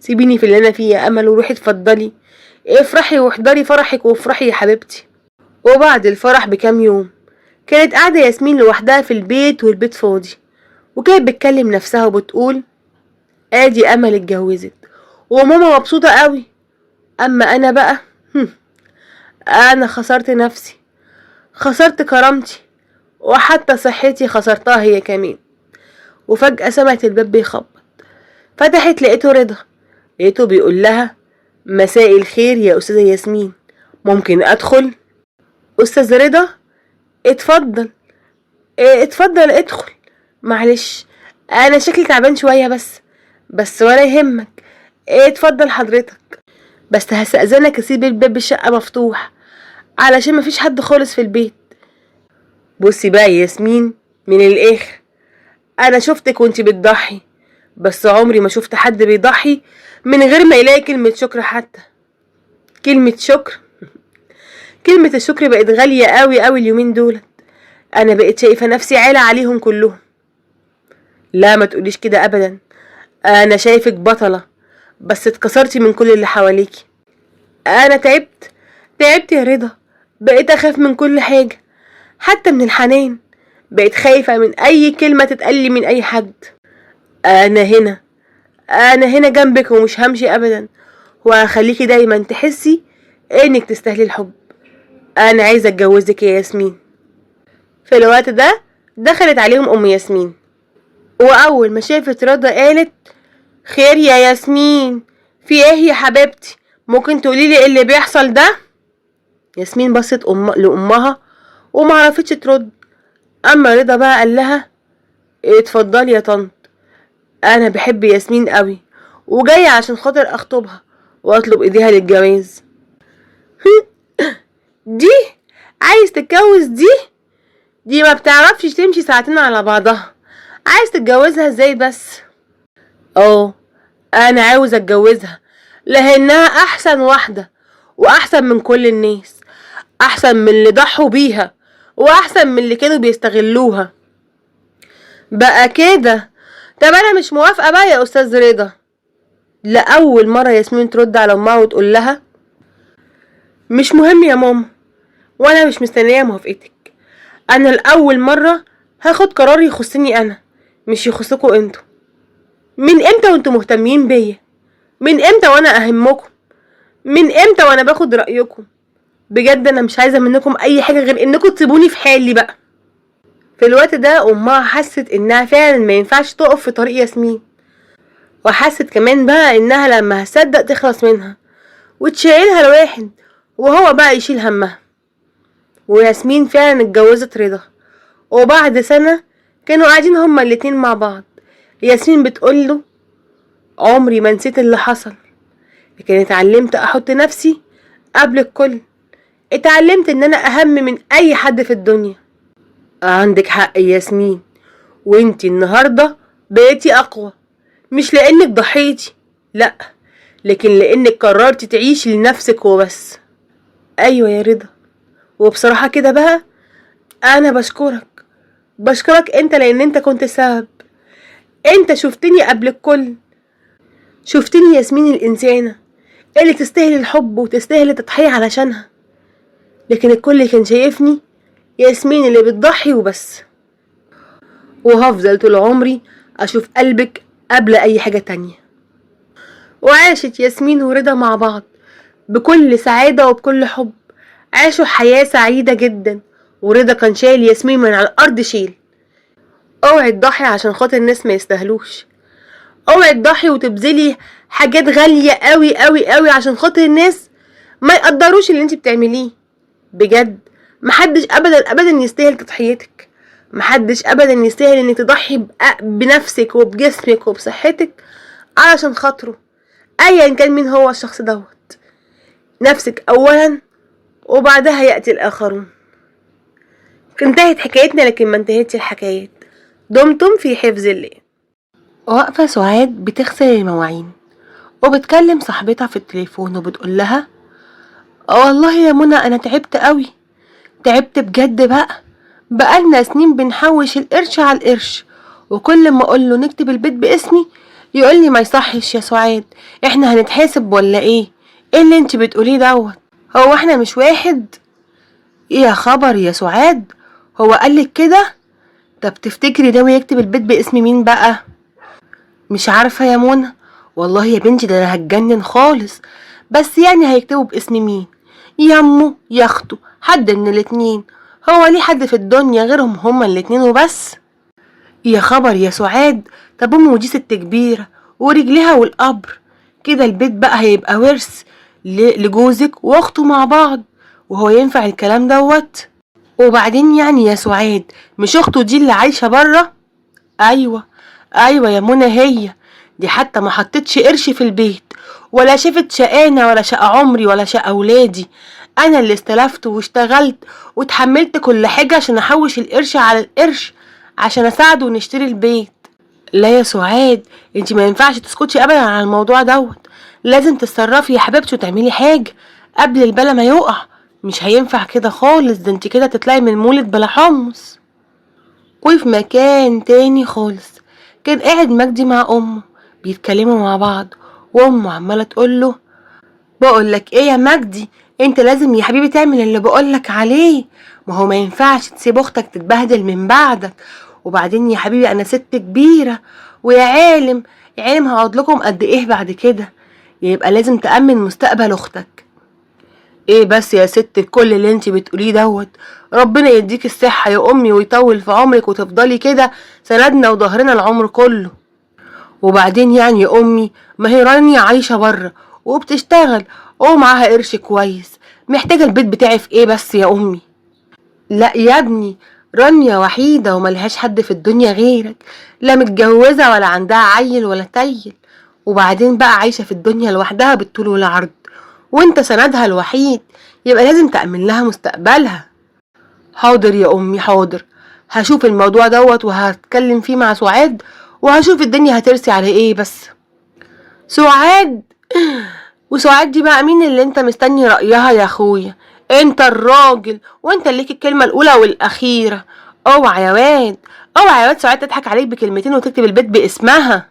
سيبيني في اللي انا فيه يا امل وروحي اتفضلي افرحي واحضري فرحك وافرحي يا حبيبتي. وبعد الفرح بكام يوم كانت قاعده ياسمين لوحدها في البيت والبيت فاضي، وكانت بتكلم نفسها وبتقول: ادي امل اتجوزت وماما مبسوطه قوي، اما انا بقى انا خسرت نفسي، خسرت كرامتي، وحتى صحتي خسرتها هي كمان. وفجأة سمعت الباب بيخبط، فتحت لقيته رضا. لقيته بيقول لها: مساء الخير يا أستاذة ياسمين، ممكن أدخل؟ أستاذ رضا: اتفضل. اتفضل ادخل، معلش أنا شكلي تعبان شوية بس ولا يهمك، اتفضل حضرتك، بس هستأذنك أسيب الباب الشقة مفتوح علشان مفيش حد خالص في البيت. بصي بقى يا ياسمين، من الآخر أنا شفتك وانتي بتضحي، بس عمري ما شفت حد بيضحي من غير ما يلاقي كلمة شكر حتى. كلمة شكر؟ كلمة الشكر بقت غالية قوي قوي اليومين دول، أنا بقيت شايفة نفسي عالة عليهم كلهم. لا ما تقوليش كده أبدا، أنا شايفك بطلة، بس اتكسرتي من كل اللي حواليكي. أنا تعبت يا رضا، بقيت أخاف من كل حاجة، حتى من الحنان، بقيت خايفة من أي كلمة تتقلي من أي حد. أنا هنا جنبك ومش همشي أبدا، وهخليكي دايما تحسي إنك تستاهلي الحب. أنا عايزة أتجوزك يا ياسمين. في الوقت ده دخلت عليهم أم ياسمين، وأول ما شافت رضا قالت: خير يا ياسمين، في إيه يا حبيبتي؟ ممكن تقوليلي إيه اللي بيحصل ده؟ ياسمين بصت لأمها ومعرفتش ترد. أما رضا بقى قال لها: اتفضلي يا طنط، انا بحب ياسمين قوي وجاية عشان خاطر اخطبها واطلب ايديها للجواز. دي عايز تتجوز دي ما بتعرفش تمشي ساعتين على بعضها، عايز تتجوزها ازاي بس؟ انا عاوز اتجوزها لانها احسن واحدة واحسن من كل الناس، احسن من اللي ضحوا بيها واحسن من اللي كانوا بيستغلوها. بقى كده؟ طب انا مش موافقة بقى يا استاذ رضا. لأول مرة ياسمين ترد على امها وتقول لها: مش مهم يا ماما، وانا مش مستنية موافقتك، انا لأول مرة هاخد قرار يخصني انا، مش يخصكوا انتوا. من امتى وانتوا مهتمين بيا؟ من امتى وانا اهمكم؟ من امتى وانا باخد رأيكم؟ بجد انا مش عايزة منكم اي حاجة غير انكم تسيبوني في حالي بقى. في الوقت ده امها حست انها فعلا ما ينفعش تقف في طريق ياسمين، وحست كمان بقى انها لما هتصدق تخلص منها وتشيلها لواحد وهو بقى يشيل همها. وياسمين فعلا اتجوزت رضا، وبعد سنة كانوا قاعدين هما الاتنين مع بعض. ياسمين بتقوله عمري ما نسيت اللي حصل، لكن اتعلمت احط نفسي قبل الكل. اتعلمت ان انا اهم من اي حد في الدنيا. عندك حق ياسمين، وانتي النهاردة بقيتي اقوى، مش لانك ضحيتي، لا، لكن لانك قررتي تعيشي لنفسك وبس. ايوه يا رضا، وبصراحة كده بقى انا بشكرك انت، لان انت كنت سبب. انت شفتني قبل الكل، شفتني ياسمين الانسانة اللي تستاهل الحب وتستاهل التضحية علشانها، لكن الكل كان شايفني ياسمين اللي بتضحي وبس. وهفضل طول عمري اشوف قلبك قبل اي حاجة تانية. وعاشت ياسمين ورضا مع بعض بكل سعادة وبكل حب، عاشوا حياة سعيدة جدا. ورضا كان شايل ياسمين من على الارض شيل. اوعي تضحي عشان خاطر الناس ما يستاهلوش، اوعي تضحي وتبذلي حاجات غالية قوي قوي قوي عشان خاطر الناس ما يقدروش اللي انت بتعمليه. بجد محدش ابدا ابدا يستاهل تضحيتك، محدش ابدا يستاهل انك تضحي بنفسك وبجسمك وبصحتك علشان خاطره، ايا كان مين هو الشخص دوت. نفسك اولا وبعدها يأتي الاخرون. انتهت حكايتنا، لكن ما انتهتش الحكايات. دمتم في حفظ الله. واقفة سعاد بتغسل المواعين وبتكلم صاحبتها في التليفون وبتقول لها والله يا منى انا تعبت قوي، تعبت بجد بقالنا سنين بنحوش القرش على القرش، وكل ما اقول له نكتب البيت باسمي يقول لي ما يصحش يا سعاد، احنا هنتحاسب ولا ايه؟ ايه اللي انت بتقوليه دوت؟ هو احنا مش واحد؟ يا خبر يا سعاد، هو قالك كده؟ طب تفتكري ناوي يكتب البيت باسم مين بقى؟ مش عارفة يا منى، والله يا بنتي ده انا هتجنن خالص، بس يعني هيكتبوا باسم مين؟ يمه يا اخته، حد من الاتنين. هو ليه حد في الدنيا غيرهم هما الاتنين وبس؟ يا خبر يا سعاد، طب امه دي ست كبيرة ورجليها والقبر، كده البيت بقى هيبقى ورث لجوزك واخته مع بعض، وهو ينفع الكلام دوت؟ وبعدين يعني يا سعاد، مش اخته دي اللي عايشة برا؟ ايوه ايوه يا منى، هي دي حتى ما حطتش قرش في البيت، ولا شافت شقانا ولا شقى عمري ولا شقى اولادي. انا اللي استلفت واشتغلت واتحملت كل حاجة عشان احوش القرش على القرش عشان اساعده ونشتري البيت. لا يا سعاد، انتي ما ينفعش تسكتي ابدا عن الموضوع دوت، لازم تتصرفي يا حبيبتي وتعملي حاجة قبل البلا ما يقع. مش هينفع كده خالص، ده انتي كده تطلعي من المولد بلا حمص. وفي مكان تاني خالص كان قاعد مجدي مع امه بيتكلموا مع بعض، وامه عماله تقوله بقولك ايه يا مجدي، انت لازم يا حبيبي تعمل اللي بقولك عليه، ما هو ما ينفعش تسيب اختك تتبهدل من بعدك. وبعدين يا حبيبي انا ست كبيره، ويا عالم يا عالم هقعد لكم قد ايه بعد كده، يبقى لازم تأمن مستقبل اختك. ايه بس يا ست كل اللي انتي بتقوليه دوت؟ ربنا يديك الصحة يا امي ويطول في عمرك وتفضلي كده سندنا وظهرنا العمر كله. وبعدين يعني يا امي، ما هي رانيا عايشة بره وبتشتغل ومعاها قرش كويس، محتاجة البيت بتاعي في ايه بس يا امي؟ لا يا ابني، رانيا وحيدة وملهاش حد في الدنيا غيرك، لا متجوزة ولا عندها عيل ولا تيل، وبعدين بقى عايشة في الدنيا لوحدها بالطول والعرض، وانت سندها الوحيد، يبقى لازم تأمن لها مستقبلها. حاضر يا امي حاضر، هشوف الموضوع دوت وهتكلم فيه مع سعاد، وهشوف الدنيا هترسي على ايه بس. سعاد؟ وسعاد دي بقى مين اللي انت مستني رأيها يا اخويا؟ انت الراجل وانت اللي ليك الكلمة الاولى والاخيرة. اوعى يا واد، اوعى يا واد سعاد تضحك عليك بكلمتين وتكتب البيت باسمها.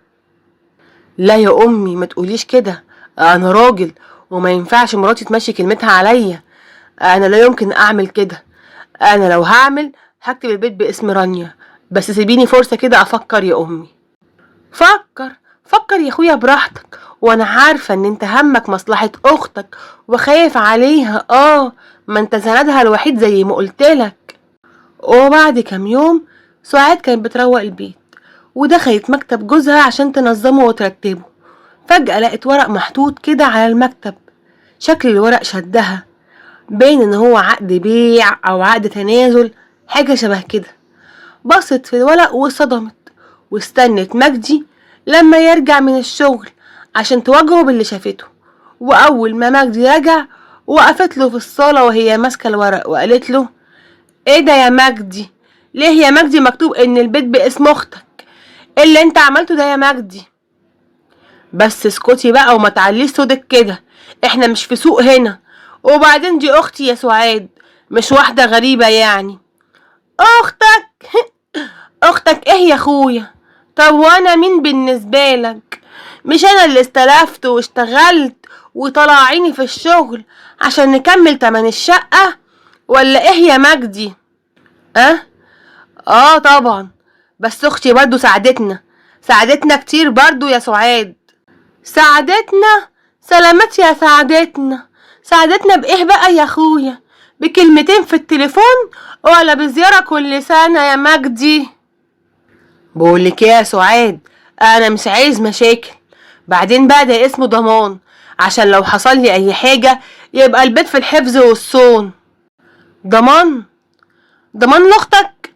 لا يا امي ما تقوليش كده، انا راجل وما ينفعش مراتي تمشي كلمتها عليا، انا لا يمكن اعمل كده. انا لو هعمل هكتب البيت باسم رانيا، بس سيبيني فرصة كده افكر يا امي. فكر فكر يا اخويا براحتك، وانا عارفة ان انت همك مصلحة اختك وخايف عليها. ما انت سندها الوحيد زي ما قلتلك. وبعد كام يوم سعاد كانت بتروق البيت ودخلت مكتب جوزها عشان تنظمه وترتبه. فجأة لقت ورق محطوط كده على المكتب. شكل الورق شدها، باين ان هو عقد بيع او عقد تنازل، حاجة شبه كده. بصت في الورق وصدمت، واستنت مجدي لما يرجع من الشغل عشان تواجهه باللي شافته. واول ما مجدي رجع وقفت له في الصالة وهي ماسكة الورق وقالت له: ايه ده يا مجدي؟ ليه يا مجدي مكتوب ان البيت باسم اختك؟ ايه اللي انت عملته ده يا مجدي؟ بس اسكتي بقى وما تعليش صوتك كده، احنا مش في سوق هنا. وبعدين دي اختي يا سعاد، مش واحدة غريبة يعني. اختك؟ اختك ايه يا اخويا؟ طب وانا مين بالنسبة لك؟ مش انا اللي استلفت واشتغلت وطلع عيني في الشغل عشان نكمل تمن الشقة؟ ولا ايه يا مجدي؟ اه طبعا، بس اختي برضو ساعدتنا كتير برضو يا سعاد. ساعدتنا؟ سلامات يا ساعدتنا بايه بقى يا اخويا؟ بكلمتين في التليفون ولا بزيارة كل سنة يا مجدي؟ بقولك ايه يا سعاد، انا مش عايز مشاكل. بعدين بقى ده اسمه ضمان، عشان لو حصل لي اي حاجة يبقى البيت في الحفظ والصون. ضمان؟ ضمان لاختك؟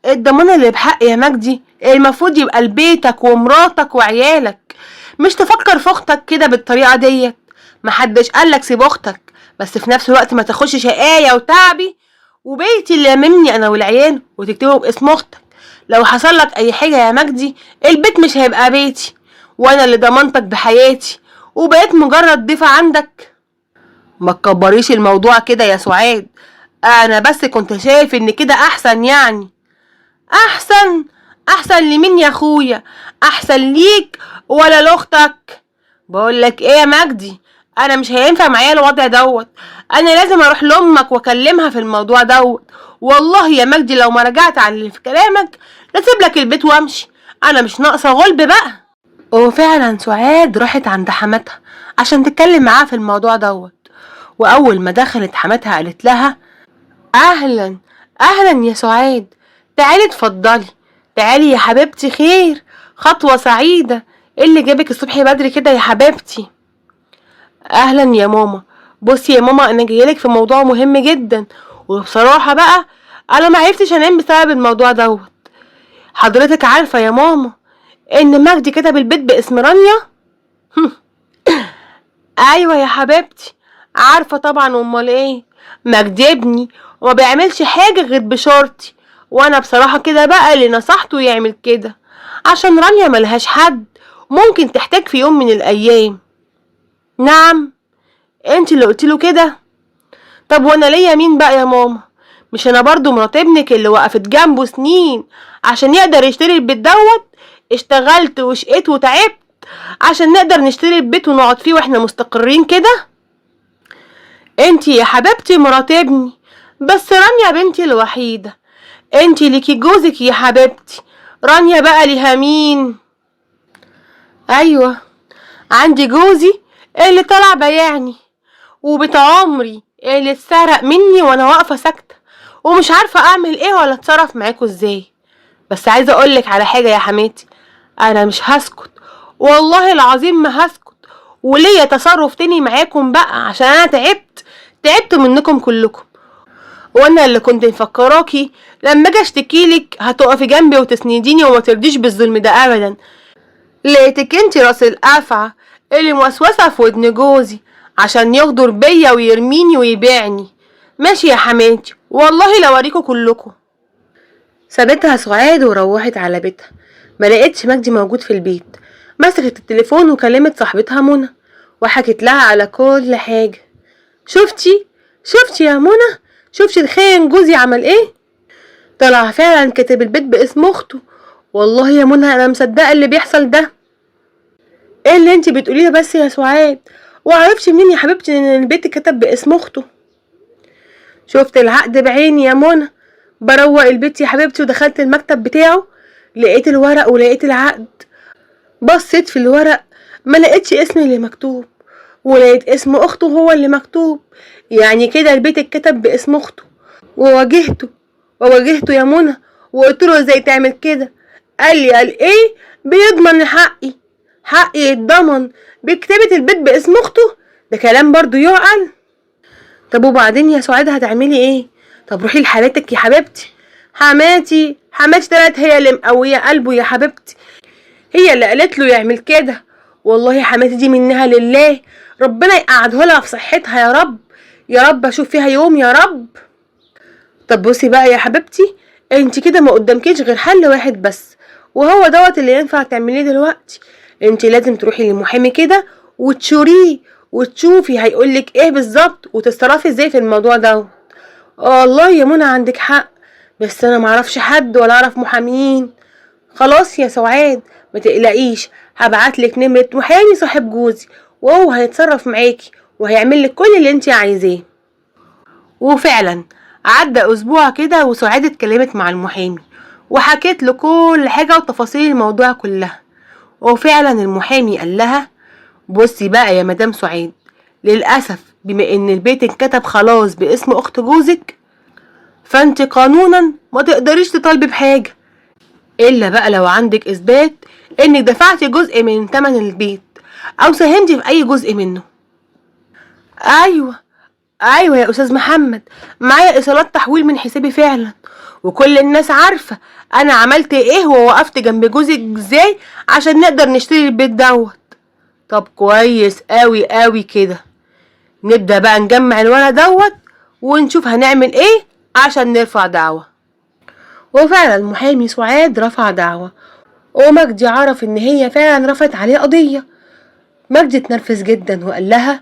الضمان اللي بحق يا مجدي المفروض يبقى لبيتك ومراتك وعيالك، مش تفكر في اختك كده بالطريقة ديت. محدش قالك سيب اختك، بس في نفس الوقت ما تاخدش شقاية وتعبي وبيتي اللي يممني انا والعيال وتكتبه باسم اختك. لو حصل لك اي حاجة يا مجدي البيت مش هيبقى بيتي، وانا اللي ضمنتك بحياتي وبقيت مجرد ضيفة عندك. ما تكبريش الموضوع كده يا سعاد، انا بس كنت شايف ان كده احسن يعني. احسن؟ احسن لمين يا اخويا؟ احسن ليك ولا لاختك؟ بقولك ايه يا مجدي، انا مش هينفع معايا الوضع دوت. انا لازم اروح لامك واكلمها في الموضوع دوت. والله يا مجدي لو ما رجعت عن اللي في كلامك لاسيب لك البيت وامشي، انا مش ناقصه غلب بقى. وفعلا سعاد راحت عند حماتها عشان تتكلم معاها في الموضوع دوت. واول ما دخلت حماتها قالت لها: اهلا اهلا يا سعاد، تعالي اتفضلي. تعالي يا حبيبتي، خير؟ خطوة سعيدة. ايه اللي جابك الصبح بدري كده يا حبيبتي؟ اهلا يا ماما. بصي يا ماما، انا جايلك في موضوع مهم جدا، وبصراحة بقى انا ما عرفتش انام بسبب الموضوع دوت. حضرتك عارفة يا ماما ان مجدي كتب البيت باسم رانيا؟ ايوه يا حبيبتي عارفة طبعا، امال ايه؟ مجدي ابني وما بيعملش حاجة غير بشورتي، وانا بصراحة كده بقى اللي نصحته يعمل كده عشان رانيا ملهاش حد، ممكن تحتاج في يوم من الايام. نعم، انت اللي قلتيله كده؟ طب وانا ليا مين بقى يا ماما؟ مش انا برضو مرات ابنك اللي وقفت جنبه سنين عشان يقدر يشتري البيت دوت؟ اشتغلت وشقيت وتعبت عشان نقدر نشتري البيت ونقعد فيه واحنا مستقرين كده. انتي يا حبيبتي مرات ابني، بس رانيا بنتي الوحيدة. انتي ليكي جوزك يا حبيبتي، رانيا بقى ليها مين؟ ايوه، عندي جوزي اللي طلع بيعني، وبيت عمري اللي اتسرق مني وانا واقفة ساكتة ومش عارفة اعمل ايه ولا اتصرف معاكوا ازاي. بس عايزة اقولك على حاجة يا حماتي، انا مش هسكت، والله العظيم ما هسكت، وليا تصرف تاني معاكم بقى عشان انا تعبت منكم كلكم. وانا اللي كنت مفكراكي لما اجي اشتكيلك هتقفي جنبي وتسنديني وما ترضيش بالظلم ده ابدا. لقيتك انتي راس الافعى اللي موسوسه في ودن جوزي عشان يغدر بيا ويرميني ويبيعني. ماشي يا حماتي، والله لو اوريكوا كلكم. سابتها سعاد وروحت على بيتها، ما لقيتش مجدي موجود في البيت. مسكت التليفون وكلمت صاحبتها منى وحكت لها على كل حاجه. شفتي يا منى؟ شفتي الخاين جوزي عمل ايه؟ طلع فعلا كاتب البيت باسم اخته. والله يا منى انا مصدقه اللي بيحصل ده. ايه اللي انتي بتقوليه بس يا سعاد؟ وعرفتي منين يا حبيبتي ان البيت اتكتب باسم اخته؟ شفت العقد بعيني يا منى، بروق البيت يا حبيبتي، ودخلت المكتب بتاعه لقيت الورق ولقيت العقد. بصيت في الورق ما لقيتش اسمي اللي مكتوب، ولقيت اسم اخته هو اللي مكتوب. يعني كده البيت اتكتب باسم اخته. وواجهته وواجهته يا منى، وقلت له ازاي تعمل كده؟ قال ايه؟ بيضمن حقي يتضمن بكتابة البيت باسم اخته؟ ده كلام برضو يعقل؟ طب وبعدين يا سعاد هتعملي ايه؟ طب روحي لحماتك يا حبيبتي. حماتي طلعت هي اللي مقويه قلبه يا حبيبتي، هي اللي قالت له يعمل كده. والله حماتي دي منها لله، ربنا يقعده لها في صحتها يا رب، يا رب اشوف فيها يوم يا رب. طب بصي بقى يا حبيبتي، انت كده ما قدامكيش غير حل واحد بس، وهو دوت اللي ينفع تعمليه دلوقتي. انت لازم تروحي للمحامي كده وتشوريه وتشوفي هيقولك ايه بالظبط وتتصرفي ازاي في الموضوع ده. والله يا منى عندك حق، بس انا معرفش حد ولا اعرف محامين. خلاص يا سعاد ما تقلقيش، هبعتلك نمرة محامي صاحب جوزي، وهو هيتصرف معاكي وهيعملك كل اللي انت عايزاه. وفعلا عدى اسبوع كده وسعاد اتكلمت مع المحامي وحكيت له كل حاجة وتفاصيل الموضوع كلها. وفعلا المحامي قال لها بصي بقى يا مدام سعاد، للأسف بما ان البيت اتكتب خلاص باسم اخت جوزك، فانت قانونا ما تقدريش تطالبي بحاجة الا بقى لو عندك اثبات انك دفعتي جزء من تمن البيت او ساهمتي في اي جزء منه. ايوه ايوه يا استاذ محمد، معايا ايصالات تحويل من حسابي فعلا، وكل الناس عارفة انا عملت ايه ووقفت جنب جوزك ازاي عشان نقدر نشتري البيت دوت. طب كويس قوي قوي كده، نبدأ بقى نجمع الورق دوت ونشوف هنعمل ايه عشان نرفع دعوة. وفعلا المحامي سعاد رفع دعوة، ومجدي عرف ان هي فعلا رفعت عليه قضية. مجدي اتنرفز جدا وقال لها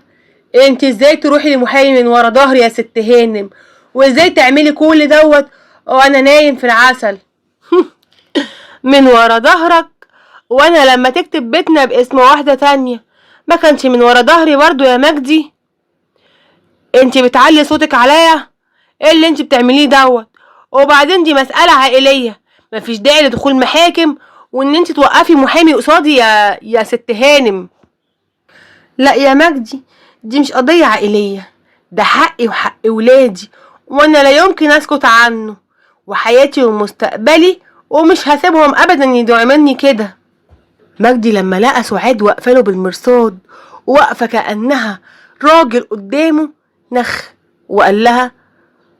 انت ازاي تروحي لمحامي من ورا ظهري يا ست هانم، وازاي تعملي كل دوت وانا نايم في العسل؟ من ورا ظهرك؟ وانا لما تكتب بيتنا باسم واحدة تانية ما كانش من ورا ظهري برضو يا مجدي؟ انت بتعلي صوتك عليا؟ ايه اللي انت بتعمليه دوت؟ وبعدين دي مسألة عائلية، مفيش داعي لدخول محاكم وان انت توقفي محامي قصادي يا ست هانم. لا يا مجدي، دي مش قضية عائلية، ده حقي وحق ولادي، وانا لا يمكن اسكت عنه، وحياتي ومستقبلي، ومش هسيبهم ابدا يدعوا مني كده. مجدي لما لقى سعاد واقفه له بالمرصاد واقفه كأنها راجل قدامه نخ، وقال لها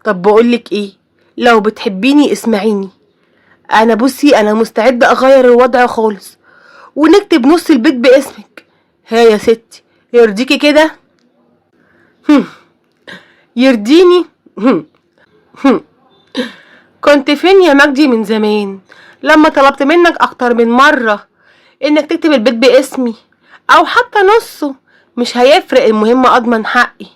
طب بقولك ايه، لو بتحبيني اسمعيني، انا بصي انا مستعده اغير الوضع خالص ونكتب نص البيت باسمك. ها يا ستي يرضيكي كده؟ يرضيني؟ كنت فين يا مجدي من زمان لما طلبت منك اكتر من مرة انك تكتب البيت باسمي او حتى نصه؟ مش هيفرق، المهم اضمن حقي.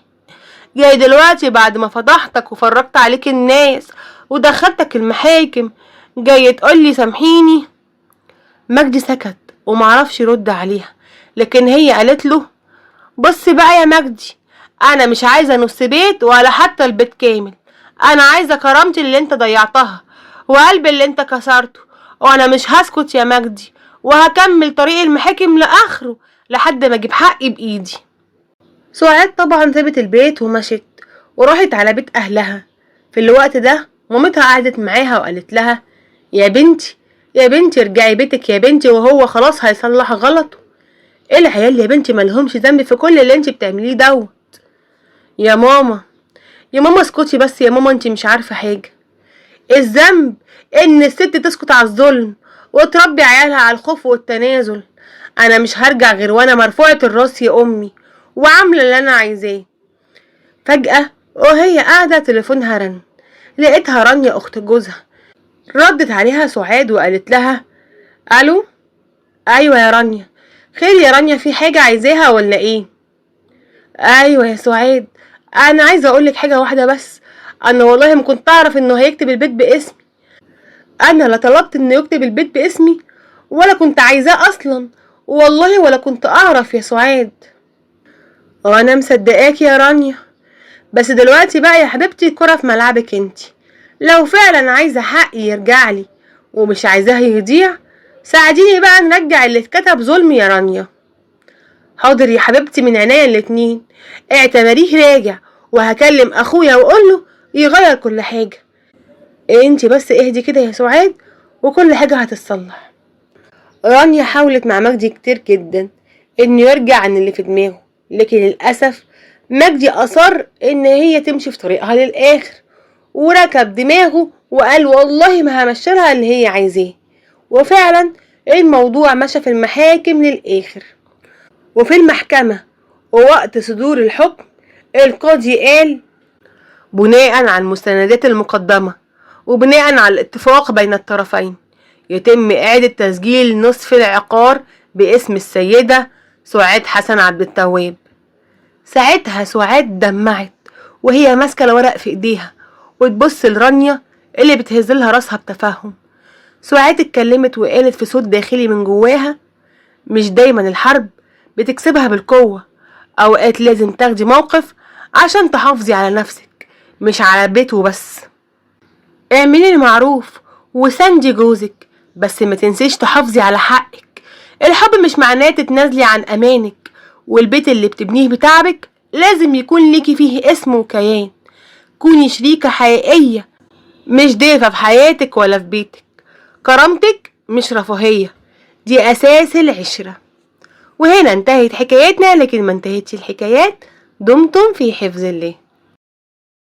جاي دلوقتي بعد ما فضحتك وفرجت عليك الناس ودخلتك المحاكم جاي تقولي سامحيني؟ مجدي سكت ومعرفش يرد عليها، لكن هي قالت له بص بقى يا مجدي، انا مش عايزه نص بيت ولا حتى البيت كامل، انا عايزه كرامتي اللي انت ضيعتها وقلبي اللي انت كسرته، وانا مش هسكت يا مجدي، وهكمل طريق المحاكم لاخره لحد ما اجيب حقي بايدي. سعاد طبعا سابت البيت ومشت وراحت على بيت اهلها. في الوقت ده مامتها قعدت معاها وقالت لها يا بنتي يا بنتي ارجعي بيتك يا بنتي، وهو خلاص هيصلح غلطه. ايه العيال يا بنتي مالهمش ذنب في كل اللي انت بتعمليه دوت؟ يا ماما يا ماما اسكتي بس يا ماما، انت مش عارفه حاجه. الذنب ان الست تسكت على الظلم وتربي عيالها على الخوف والتنازل. انا مش هرجع غير وانا مرفوعه الراس يا امي وعامله اللي انا عايزاه. فجاه وهي قاعده تليفونها رن، لقيتها رانيا اخت جوزها. ردت عليها سعاد وقالت لها الو. ايوه يا رانيا، خير يا رانيا، في حاجه عايزاها ولا ايه؟ ايوه يا سعاد، انا عايزه اقولك حاجه واحده بس، انا والله ما كنت اعرف انه هيكتب البيت باسمي، انا لا طلبت انه يكتب البيت باسمي ولا كنت عايزاه اصلا، والله ولا كنت اعرف يا سعاد. وانا مصدقاك يا رانيا، بس دلوقتي بقى يا حبيبتي الكرة في ملعبك انتي، لو فعلا عايزة حقي يرجعلي ومش عايزاه يضيع، ساعديني بقى نرجع اللي اتكتب ظلم يا رانيا. حاضر يا حبيبتي، من عينيا الاتنين، اعتبريه راجع، وهكلم اخويا واقوله يغير كل حاجة. انتي بس اهدي كده يا سعاد وكل حاجة هتتصلح. رانيا حاولت مع مجدي كتير جدا انه يرجع عن اللي في دماغه، لكن للأسف مجدي أصر ان هي تمشي في طريقها للآخر، وركب دماغه وقال والله ما همشيلها اللي هي عايزاه. وفعلا الموضوع مشى في المحاكم للآخر. وفي المحكمة ووقت صدور الحكم، القاضي قال بناء على المستندات المقدمة وبناء على الاتفاق بين الطرفين يتم إعادة تسجيل نصف العقار باسم السيدة سعاد حسن عبد التواب. ساعتها سعاد دمعت وهي ماسكة الورق في ايديها وتبص لرانيا اللي بتهزلها راسها بتفهم. سعاد اتكلمت وقالت في صوت داخلي من جواها مش دايما الحرب بتكسبها بالقوة، اوقات لازم تاخدي موقف عشان تحافظي على نفسك مش على البيت وبس. اعملي المعروف وساندي جوزك، بس ما تنسيش تحافظي على حقك. الحب مش معناه تتنازلي عن امانك، والبيت اللي بتبنيه بتعبك لازم يكون ليكي فيه اسم وكيان. كوني شريكة حقيقية مش ضيفة في حياتك ولا في بيتك. كرامتك مش رفاهية، دي اساس العشرة. وهنا انتهت حكايتنا، لكن ما انتهتش الحكايات. دمتم في حفظ الله.